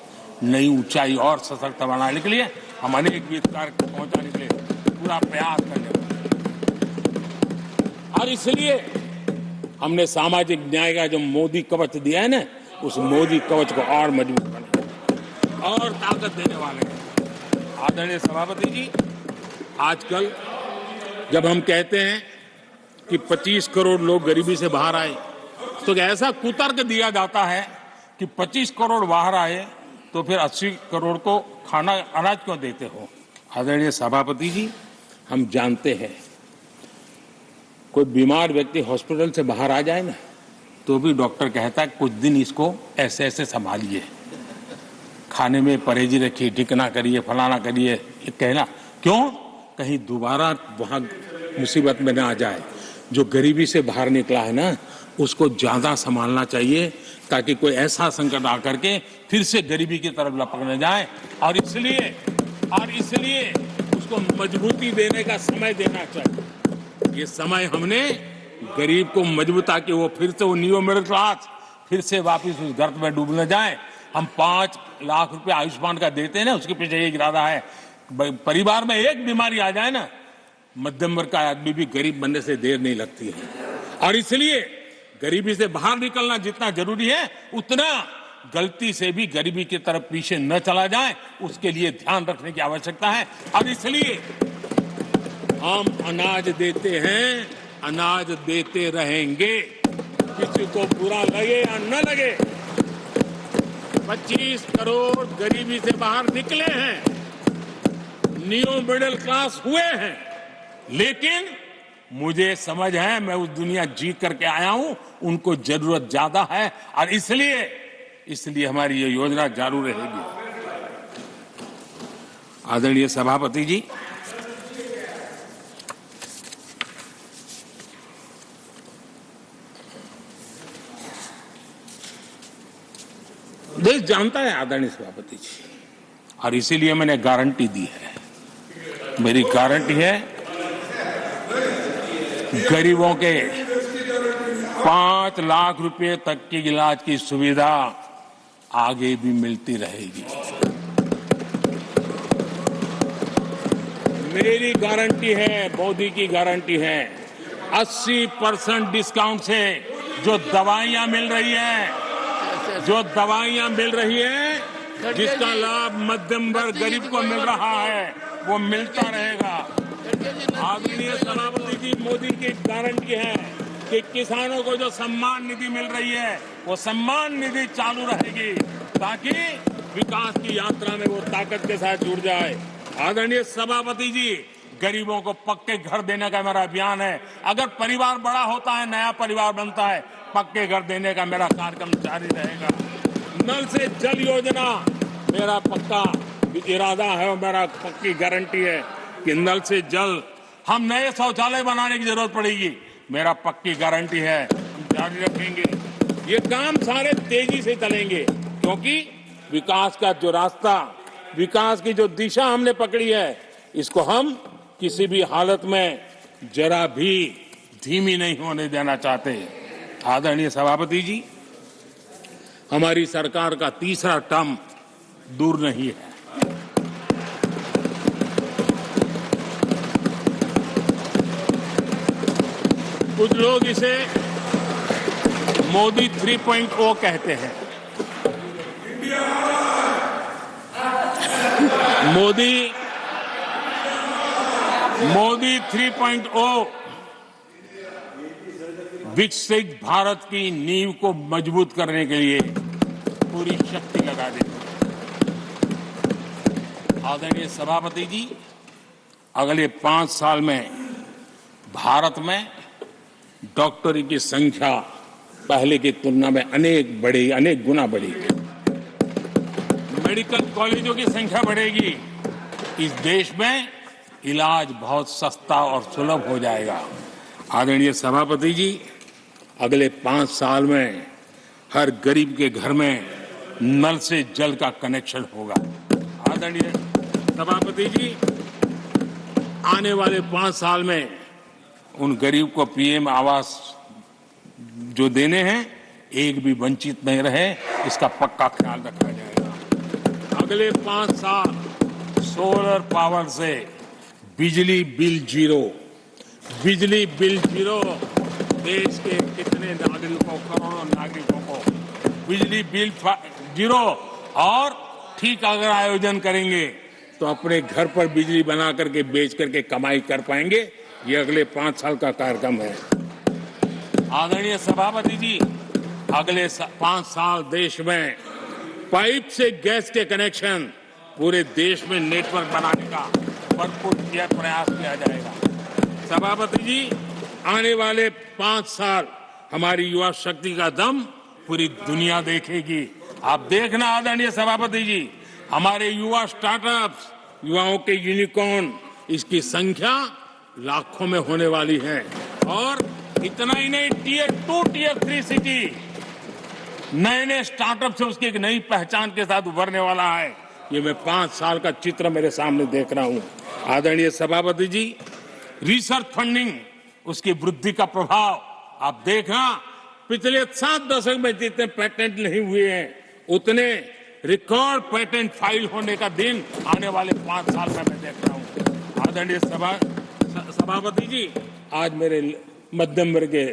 नई ऊंचाई और सशक्त बनाने के लिए हम अनेक वित्त कार्य पहुंचाने के लिए पूरा प्रयास करने वाले। और इसलिए हमने सामाजिक न्याय का जो मोदी कवच दिया है ना, उस मोदी कवच को और मजबूत बनाने और ताकत देने वाले हैं। आदरणीय सभापति जी, आजकल जब हम कहते हैं कि 25 करोड़ लोग गरीबी से बाहर आए, तो ऐसा कुतर्क दिया जाता है कि 25 करोड़ बाहर आए तो फिर 80 करोड़ को खाना अनाज क्यों देते हो? आदरणीय सभापति जी, हम जानते हैं कोई बीमार व्यक्ति हॉस्पिटल से बाहर आ जाए ना, तो भी डॉक्टर कहता है कुछ दिन इसको ऐसे ऐसे संभालिए, खाने में परहेजी रखिए, ढिकना करिए, फलाना करिए। ये कहना क्यों? कहीं दोबारा वहां मुसीबत में ना आ जाए। जो गरीबी से बाहर निकला है ना, उसको ज्यादा संभालना चाहिए ताकि कोई ऐसा संकट आकर के फिर से गरीबी की तरफ लपक न जाए। और इसलिए उसको मजबूती देने का समय देना चाहिए। ये समय हमने गरीब को मजबूत, ताकि वो फिर से वो न्यू मिडिल क्लास फिर से वापस उस गर्त में डूब न जाए। हम 5 लाख रुपए आयुष्मान का देते हैं ना, उसके पीछे एक इरादा है। परिवार में एक बीमारी आ जाए ना, मध्यम वर्ग का आदमी भी गरीब बनने से देर नहीं लगती है। और इसलिए गरीबी से बाहर निकलना जितना जरूरी है, उतना गलती से भी गरीबी की तरफ पीछे न चला जाए, उसके लिए ध्यान रखने की आवश्यकता है। और इसलिए हम अनाज देते हैं, अनाज देते रहेंगे, किसी को बुरा लगे या न लगे। 25 करोड़ गरीबी से बाहर निकले हैं, न्यू मिडिल क्लास हुए हैं, लेकिन मुझे समझ है, मैं उस दुनिया जीत करके आया हूं, उनको जरूरत ज्यादा है। और इसलिए हमारी ये योजना जारी रहेगी। आदरणीय सभापति जी, देश जानता है आदरणीय सभापति जी, और इसीलिए मैंने गारंटी दी है। मेरी गारंटी है, गरीबों के 5 लाख रुपए तक की इलाज की सुविधा आगे भी मिलती रहेगी। मेरी गारंटी है, मोदी की गारंटी है। 80% डिस्काउंट से जो दवाइयां मिल रही है, जिसका लाभ मध्यम वर्ग गरीब को मिल रहा है, वो मिलता रहेगा। आदरणीय सभापति जी, मोदी की गारंटी है कि किसानों को जो सम्मान निधि मिल रही है वो सम्मान निधि चालू रहेगी ताकि विकास की यात्रा में वो ताकत के साथ जुड़ जाए। आदरणीय सभापति जी, गरीबों को पक्के घर देने का मेरा अभियान है। अगर परिवार बड़ा होता है, नया परिवार बनता है, पक्के घर देने का मेरा कार्यक्रम जारी रहेगा। नल से जल योजना मेरा पक्का इरादा है और मेरा पक्की गारंटी है कि नल से जल, हम नए शौचालय बनाने की जरूरत पड़ेगी, मेरा पक्की गारंटी है, हम जारी रखेंगे। ये काम सारे तेजी से चलेंगे क्योंकि विकास का जो रास्ता, विकास की जो दिशा हमने पकड़ी है, इसको हम किसी भी हालत में जरा भी धीमी नहीं होने देना चाहते। आदरणीय सभापति जी, हमारी सरकार का तीसरा टर्म दूर नहीं है। कुछ लोग इसे मोदी 3.0 कहते हैं। मोदी 3.0 विकसित भारत की नींव को मजबूत करने के लिए पूरी शक्ति लगा देगी। आदरणीय सभापति जी, अगले 5 साल में भारत में डॉक्टरी की संख्या पहले की तुलना में अनेक गुना बढ़ेगी। मेडिकल कॉलेजों की संख्या बढ़ेगी। इस देश में इलाज बहुत सस्ता और सुलभ हो जाएगा। आदरणीय सभापति जी, अगले 5 साल में हर गरीब के घर में नल से जल का कनेक्शन होगा। आदरणीय सभापति जी, आने वाले 5 साल में उन गरीब को पीएम आवास जो देने हैं, एक भी वंचित नहीं रहे, इसका पक्का ख्याल रखा जाएगा। अगले 5 साल सोलर पावर से बिजली बिल जीरो, देश के कितने नागरिकों, करोड़ों नागरिकों को बिजली बिल जीरो। और ठीक अगर आयोजन करेंगे तो अपने घर पर बिजली बना करके बेच करके कमाई कर पाएंगे। ये अगले 5 साल का कार्यक्रम है। आदरणीय सभापति जी, अगले 5 साल देश में पाइप से गैस के कनेक्शन, पूरे देश में नेटवर्क बनाने का भरपूर प्रयास किया जाएगा। सभापति जी, आने वाले 5 साल हमारी युवा शक्ति का दम पूरी दुनिया देखेगी। आप देखना आदरणीय सभापति जी, हमारे युवा स्टार्टअप्स, युवाओं के यूनिकॉर्न, इसकी संख्या लाखों में होने वाली है। और इतना ही नहीं, टियर 2, टियर 3 सिटी नए स्टार्टअप से उसकी एक नई पहचान के साथ उभरने वाला है। ये मैं 5 साल का चित्र मेरे सामने देख रहा हूं। आदरणीय सभापति जी, रिसर्च फंडिंग, उसकी वृद्धि का प्रभाव आप देखना। पिछले 7 दशक में जितने पेटेंट नहीं हुए हैं, उतने रिकॉर्ड पेटेंट फाइल होने का दिन आने वाले 5 साल में मैं देख रहा हूं। आदरणीय सभापति जी, आज मेरे मध्यम वर्ग के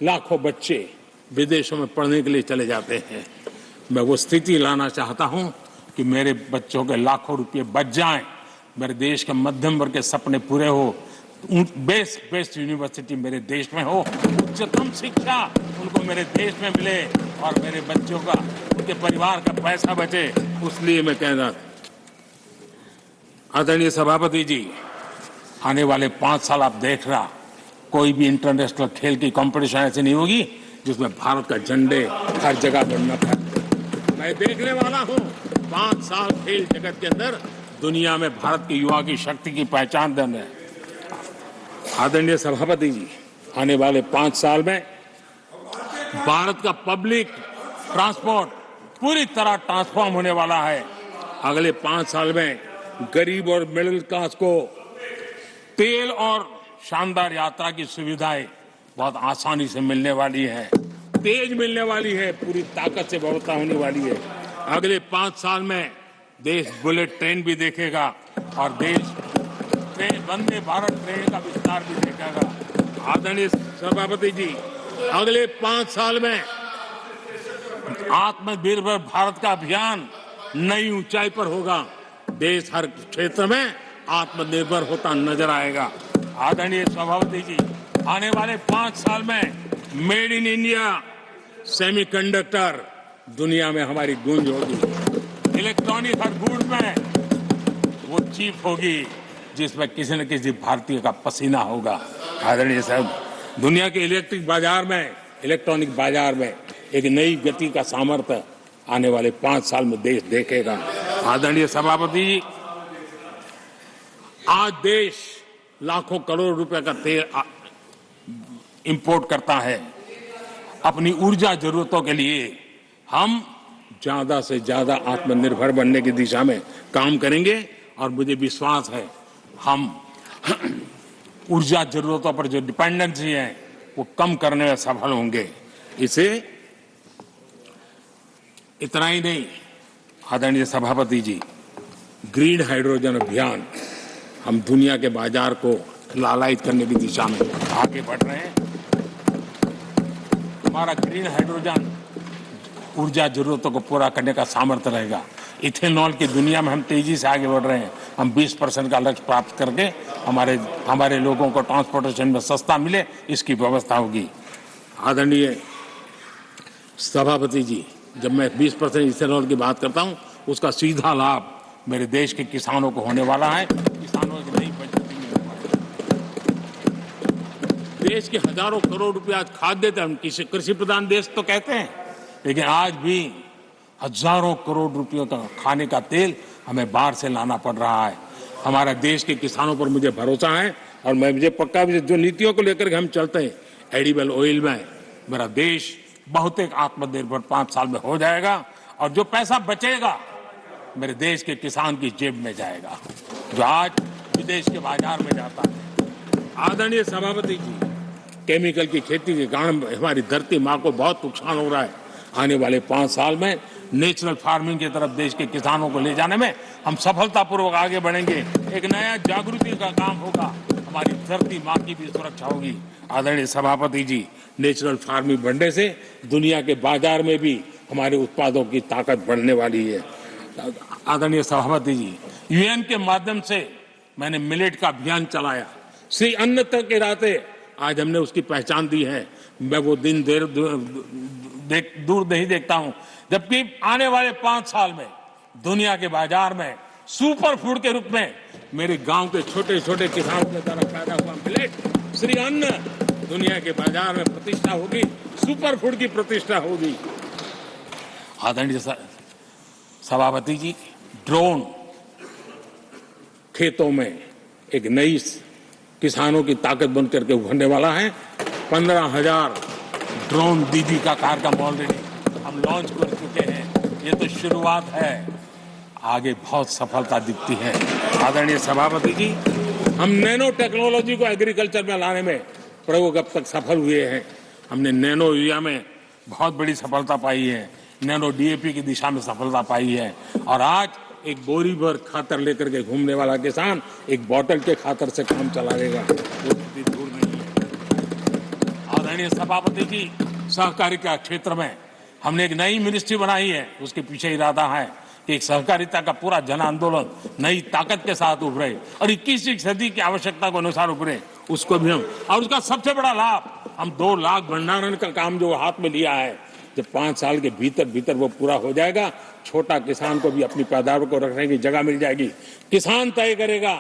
लाखों बच्चे विदेशों में पढ़ने के लिए चले जाते हैं। मैं वो स्थिति लाना चाहता हूं कि मेरे बच्चों के लाखों रुपए बच जाएं, मेरे देश के मध्यम वर्ग के सपने पूरे हो, बेस्ट यूनिवर्सिटी मेरे देश में हो, उच्चतम शिक्षा उनको मेरे देश में मिले और मेरे बच्चों का, उनके परिवार का पैसा बचे। इसलिए मैं कह रहा, आदरणीय सभापति जी, आने वाले 5 साल आप देख रहा, कोई भी इंटरनेशनल खेल की कंपटीशन ऐसी नहीं होगी जिसमें भारत का झंडे हर जगह बनना था। मैं देखने वाला हूं 5 साल खेल जगत के अंदर दुनिया में भारत के युवा की शक्ति की पहचान देने। आदरणीय सभापति जी, आने वाले 5 साल में भारत का पब्लिक ट्रांसपोर्ट पूरी तरह ट्रांसफॉर्म होने वाला है। अगले 5 साल में गरीब और मिडिल क्लास को तेल और शानदार यात्रा की सुविधाएं बहुत आसानी से मिलने वाली है, तेज मिलने वाली है, पूरी ताकत से बढ़ोतरी होने वाली है। अगले 5 साल में देश बुलेट ट्रेन भी देखेगा और देश वंदे भारत ट्रेन का विस्तार भी देखेगा। आदरणीय सभापति जी, अगले 5 साल में आत्मनिर्भर भारत का अभियान नई ऊंचाई पर होगा। देश हर क्षेत्र में आत्मनिर्भर होता नजर आएगा। आदरणीय सभापति जी, आने वाले 5 साल में मेड इन इंडिया सेमीकंडक्टर दुनिया में हमारी गूंज होगी। इलेक्ट्रॉनिक हर गुड्स में वो चीप होगी जिसमें किसी न किसी भारतीय का पसीना होगा। आदरणीय साहब, दुनिया के इलेक्ट्रिक बाजार में, इलेक्ट्रॉनिक बाजार में एक नई गति का सामर्थ्य आने वाले 5 साल में देश देखेगा। आदरणीय सभापति जी, आज देश लाखों करोड़ रुपए का तेल इंपोर्ट करता है। अपनी ऊर्जा जरूरतों के लिए हम ज्यादा से ज्यादा आत्मनिर्भर बनने की दिशा में काम करेंगे और मुझे विश्वास है हम ऊर्जा जरूरतों पर जो डिपेंडेंसी है वो कम करने में सफल होंगे। इसे इतना ही नहीं, आदरणीय सभापति जी, ग्रीन हाइड्रोजन अभियान हम दुनिया के बाजार को लालायित करने की दिशा में आगे बढ़ रहे हैं। हमारा ग्रीन हाइड्रोजन ऊर्जा जरूरतों को पूरा करने का सामर्थ्य रहेगा। इथेनॉल की दुनिया में हम तेजी से आगे बढ़ रहे हैं। हम 20% का लक्ष्य प्राप्त करके हमारे लोगों को ट्रांसपोर्टेशन में सस्ता मिले, इसकी व्यवस्था होगी। आदरणीय सभापति जी, जब मैं 20% इथेनॉल की बात करता हूं, उसका सीधा लाभ मेरे देश के किसानों को होने वाला है। किसानों की नई बचत मिलने वाली है। देश के हजारों करोड़ रुपए आज खाद्य देते हैं। हम कृषि प्रधान देश तो कहते हैं, लेकिन आज भी हजारों करोड़ रुपयों का खाने का तेल हमें बाहर से लाना पड़ रहा है। हमारे देश के किसानों पर मुझे भरोसा है और मुझे पक्का भी जो नीतियों को लेकर के हम चलते हैं, एडिबल ऑयल में मेरा देश बहुत एक आत्मनिर्भर 5 साल में हो जाएगा और जो पैसा बचेगा मेरे देश के किसान की जेब में जाएगा, जो आज विदेश के बाजार में जाता है। आदरणीय सभापति जी, केमिकल की खेती के कारण हमारी धरती माँ को बहुत नुकसान हो रहा है। आने वाले 5 साल में नेचुरल फार्मिंग की तरफ देश के किसानों को ले जाने में हम सफलतापूर्वक आगे बढ़ेंगे। एक नया जागृति का काम होगा, हमारी धरती माँ की भी सुरक्षा होगी। आदरणीय सभापति जी, नेचुरल फार्मिंग बढ़ने से दुनिया के बाजार में भी हमारे उत्पादों की ताकत बढ़ने वाली है। आदरणीय सभापति जी, यूएन के माध्यम से मैंने मिलेट का अभियान चलाया। श्री अन्न तक के राते आज हमने उसकी पहचान दी है। मैं वो दिन दूर नहीं देखता हूं जबकि आने वाले 5 साल में दुनिया के बाजार में सुपर फूड के रूप में मेरे गांव के छोटे छोटे किसानों के द्वारा पैदा हुआ मिलेट, श्री अन्न, दुनिया के बाजार में प्रतिष्ठा होगी, सुपर फूड की प्रतिष्ठा होगी। आदरणीय सभापति जी, ड्रोन खेतों में एक नई किसानों की ताकत बनकर के उभरने वाला है। 15,000 ड्रोन दीदी का कार्यक्रम ऑलरेडी हम लॉन्च कर चुके हैं। ये तो शुरुआत है, आगे बहुत सफलता दिखती है। आदरणीय सभापति जी, हम नैनो टेक्नोलॉजी को एग्रीकल्चर में लाने में प्रयोग अब तक सफल हुए हैं। हमने नैनो यूरिया में बहुत बड़ी सफलता पाई है, नैनो डीएपी की दिशा में सफलता पाई है और आज एक बोरी भर खातर लेकर के घूमने वाला किसान एक बोतल के खातर से काम चला लेगा, वो भी दूर नहीं है। आदरणीय सभापति जी, सहकारिता क्षेत्र में हमने एक नई मिनिस्ट्री बनाई है। उसके पीछे इरादा है कि एक सहकारिता का पूरा जन आंदोलन नई ताकत के साथ उभरे और 21वीं सदी की आवश्यकता के अनुसार उभरे, उसको भी हम, और उसका सबसे बड़ा लाभ हम 2 लाख भंडारण का काम जो हाथ में लिया है, जब 5 साल के भीतर वो पूरा हो जाएगा, छोटा किसान को भी अपनी पैदावार को रखने की जगह मिल जाएगी। किसान तय करेगा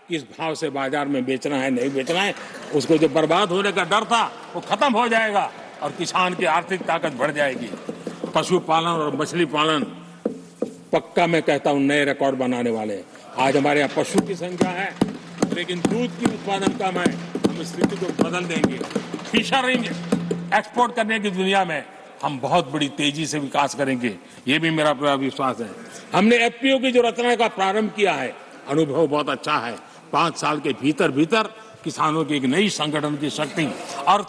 किस भाव से बाजार में बेचना है, नहीं बेचना है। उसको जो बर्बाद होने का डर था वो खत्म हो जाएगा और किसान की आर्थिक ताकत बढ़ जाएगी। पशुपालन और मछली पालन पक्का मैं कहता हूं नए रिकॉर्ड बनाने वाले। आज हमारे यहाँ पशु की संख्या है लेकिन दूध की उत्पादन कम है। हम स्थिति को बदल देंगे। फिशरिंग एक्सपोर्ट करने की दुनिया में हम बहुत बड़ी तेजी से विकास करेंगे, ये भी मेरा पूरा विश्वास है। हमने एफपीओ की जो रचना का प्रारंभ किया है, अनुभव बहुत अच्छा है। 5 साल के भीतर किसानों की एक नई संगठन की शक्ति और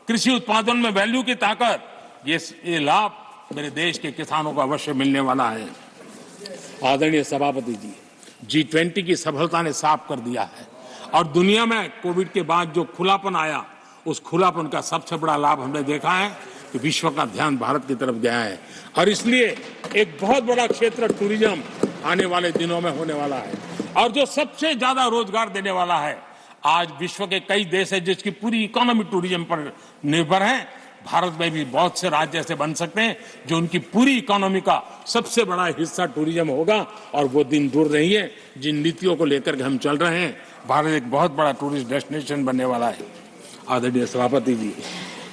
कृषि उत्पादन में वैल्यू की ताकत, ये लाभ मेरे देश के किसानों को अवश्य मिलने वाला है। आदरणीय सभापति जी, G20 की सफलता ने साफ कर दिया है और दुनिया में कोविड के बाद जो खुलापन आया, उस खुलापन का सबसे बड़ा लाभ हमने देखा है कि विश्व का ध्यान भारत की तरफ गया है और इसलिए एक बहुत बड़ा क्षेत्र टूरिज्म आने वाले दिनों में होने वाला है और जो सबसे ज्यादा रोजगार देने वाला है। आज विश्व के कई देश है जिसकी पूरी इकोनॉमी टूरिज्म पर निर्भर है। भारत में भी बहुत से राज्य ऐसे बन सकते हैं जो उनकी पूरी इकोनॉमी का सबसे बड़ा हिस्सा टूरिज्म होगा, और वो दिन दूर नहीं है जिन नीतियों को लेकर के हम चल रहे हैं। भारत एक बहुत बड़ा टूरिस्ट डेस्टिनेशन बनने वाला है। आदरणीय सभापति जी,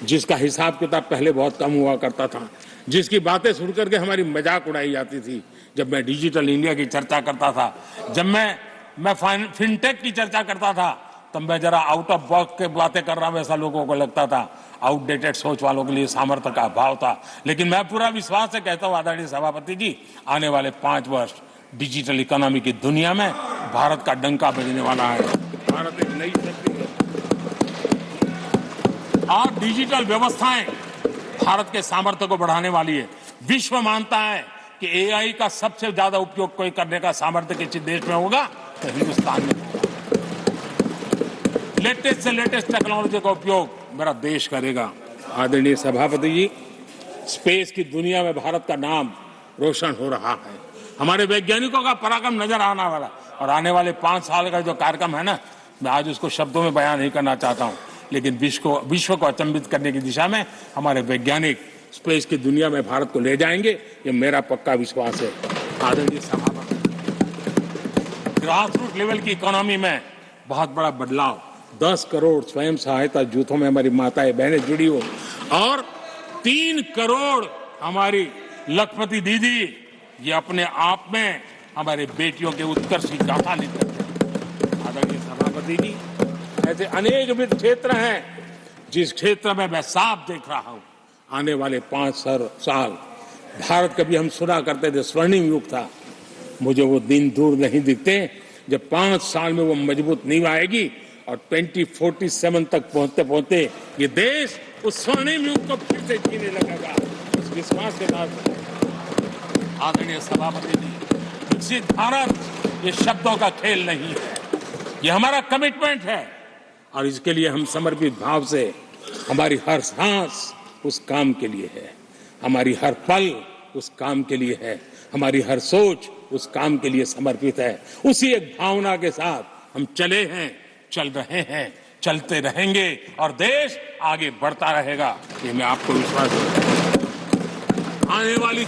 जिसका हिसाब किताब पहले बहुत कम हुआ करता था, जिसकी बातें सुन करके हमारी मजाक उड़ाई जाती थी, जब मैं डिजिटल इंडिया की चर्चा करता था, जब मैं फिनटेक की चर्चा करता था, तब मैं जरा आउट ऑफ बॉक्स के बातें कर रहा हूं ऐसा लोगों को लगता था। आउटडेटेड सोच वालों के लिए सामर्थ्य का अभाव था। लेकिन मैं पूरा विश्वास से कहता हूं आदरणीय सभापति जी, आने वाले 5 वर्ष डिजिटल इकोनॉमी की दुनिया में भारत का डंका बजने वाला है। भारत एक नई शक्ति है और डिजिटल व्यवस्थाएं भारत के सामर्थ्य को बढ़ाने वाली है। विश्व मानता है कि एआई का सबसे ज्यादा उपयोग कोई करने का सामर्थ्य किसी देश में होगा तो हिंदुस्तान में होगा। लेटेस्ट से लेटेस्ट टेक्नोलॉजी का उपयोग मेरा देश करेगा। आदरणीय सभापति जी, स्पेस की दुनिया में भारत का नाम रोशन हो रहा है। हमारे वैज्ञानिकों का पराक्रम नजर आने वाला, और आने वाले 5 साल का जो कार्यक्रम है ना, मैं आज उसको शब्दों में बयान नहीं करना चाहता हूं, लेकिन विश्व को अचंभित करने की दिशा में हमारे वैज्ञानिक स्पेस की दुनिया में भारत को ले जाएंगे, ये मेरा पक्का विश्वास है। आदरणीय सभापति, ग्रासरूट लेवल की इकोनॉमी में बहुत बड़ा बदलाव, 10 करोड़ स्वयं सहायता जूथों में हमारी माताएं बहनें जुड़ी हो, और 3 करोड़ हमारी लखपति दीदी, ये अपने आप में हमारे बेटियों के उत्कर्ष की गाथा लिखते हैं। आदरणीय सभापति जी, ऐसे अनेक विविध क्षेत्र हैं जिस क्षेत्र में मैं साफ देख रहा हूं आने वाले 5 साल भारत, कभी हम सुना करते थे स्वर्णिम युग था, मुझे वो दिन दूर नहीं दिखते जब 5 साल में वो मजबूत नींव आएगी और 2047 तक पहुंचते पहुंचते ये देश उस स्वर्णिम युग को फिर से जीने लगेगा। इस विश्वास के साथ आदरणीय सभापति जी, विकसित भारत ये शब्दों का खेल नहीं है, ये हमारा कमिटमेंट है, और इसके लिए हम समर्पित भाव से, हमारी हर सांस उस काम के लिए है, हमारी हर पल उस काम के लिए है, हमारी हर सोच उस काम के लिए समर्पित है। उसी एक भावना के साथ हम चले हैं, चल रहे हैं, चलते रहेंगे, और देश आगे बढ़ता रहेगा, ये मैं आपको विश्वास देता हूं। आने वाली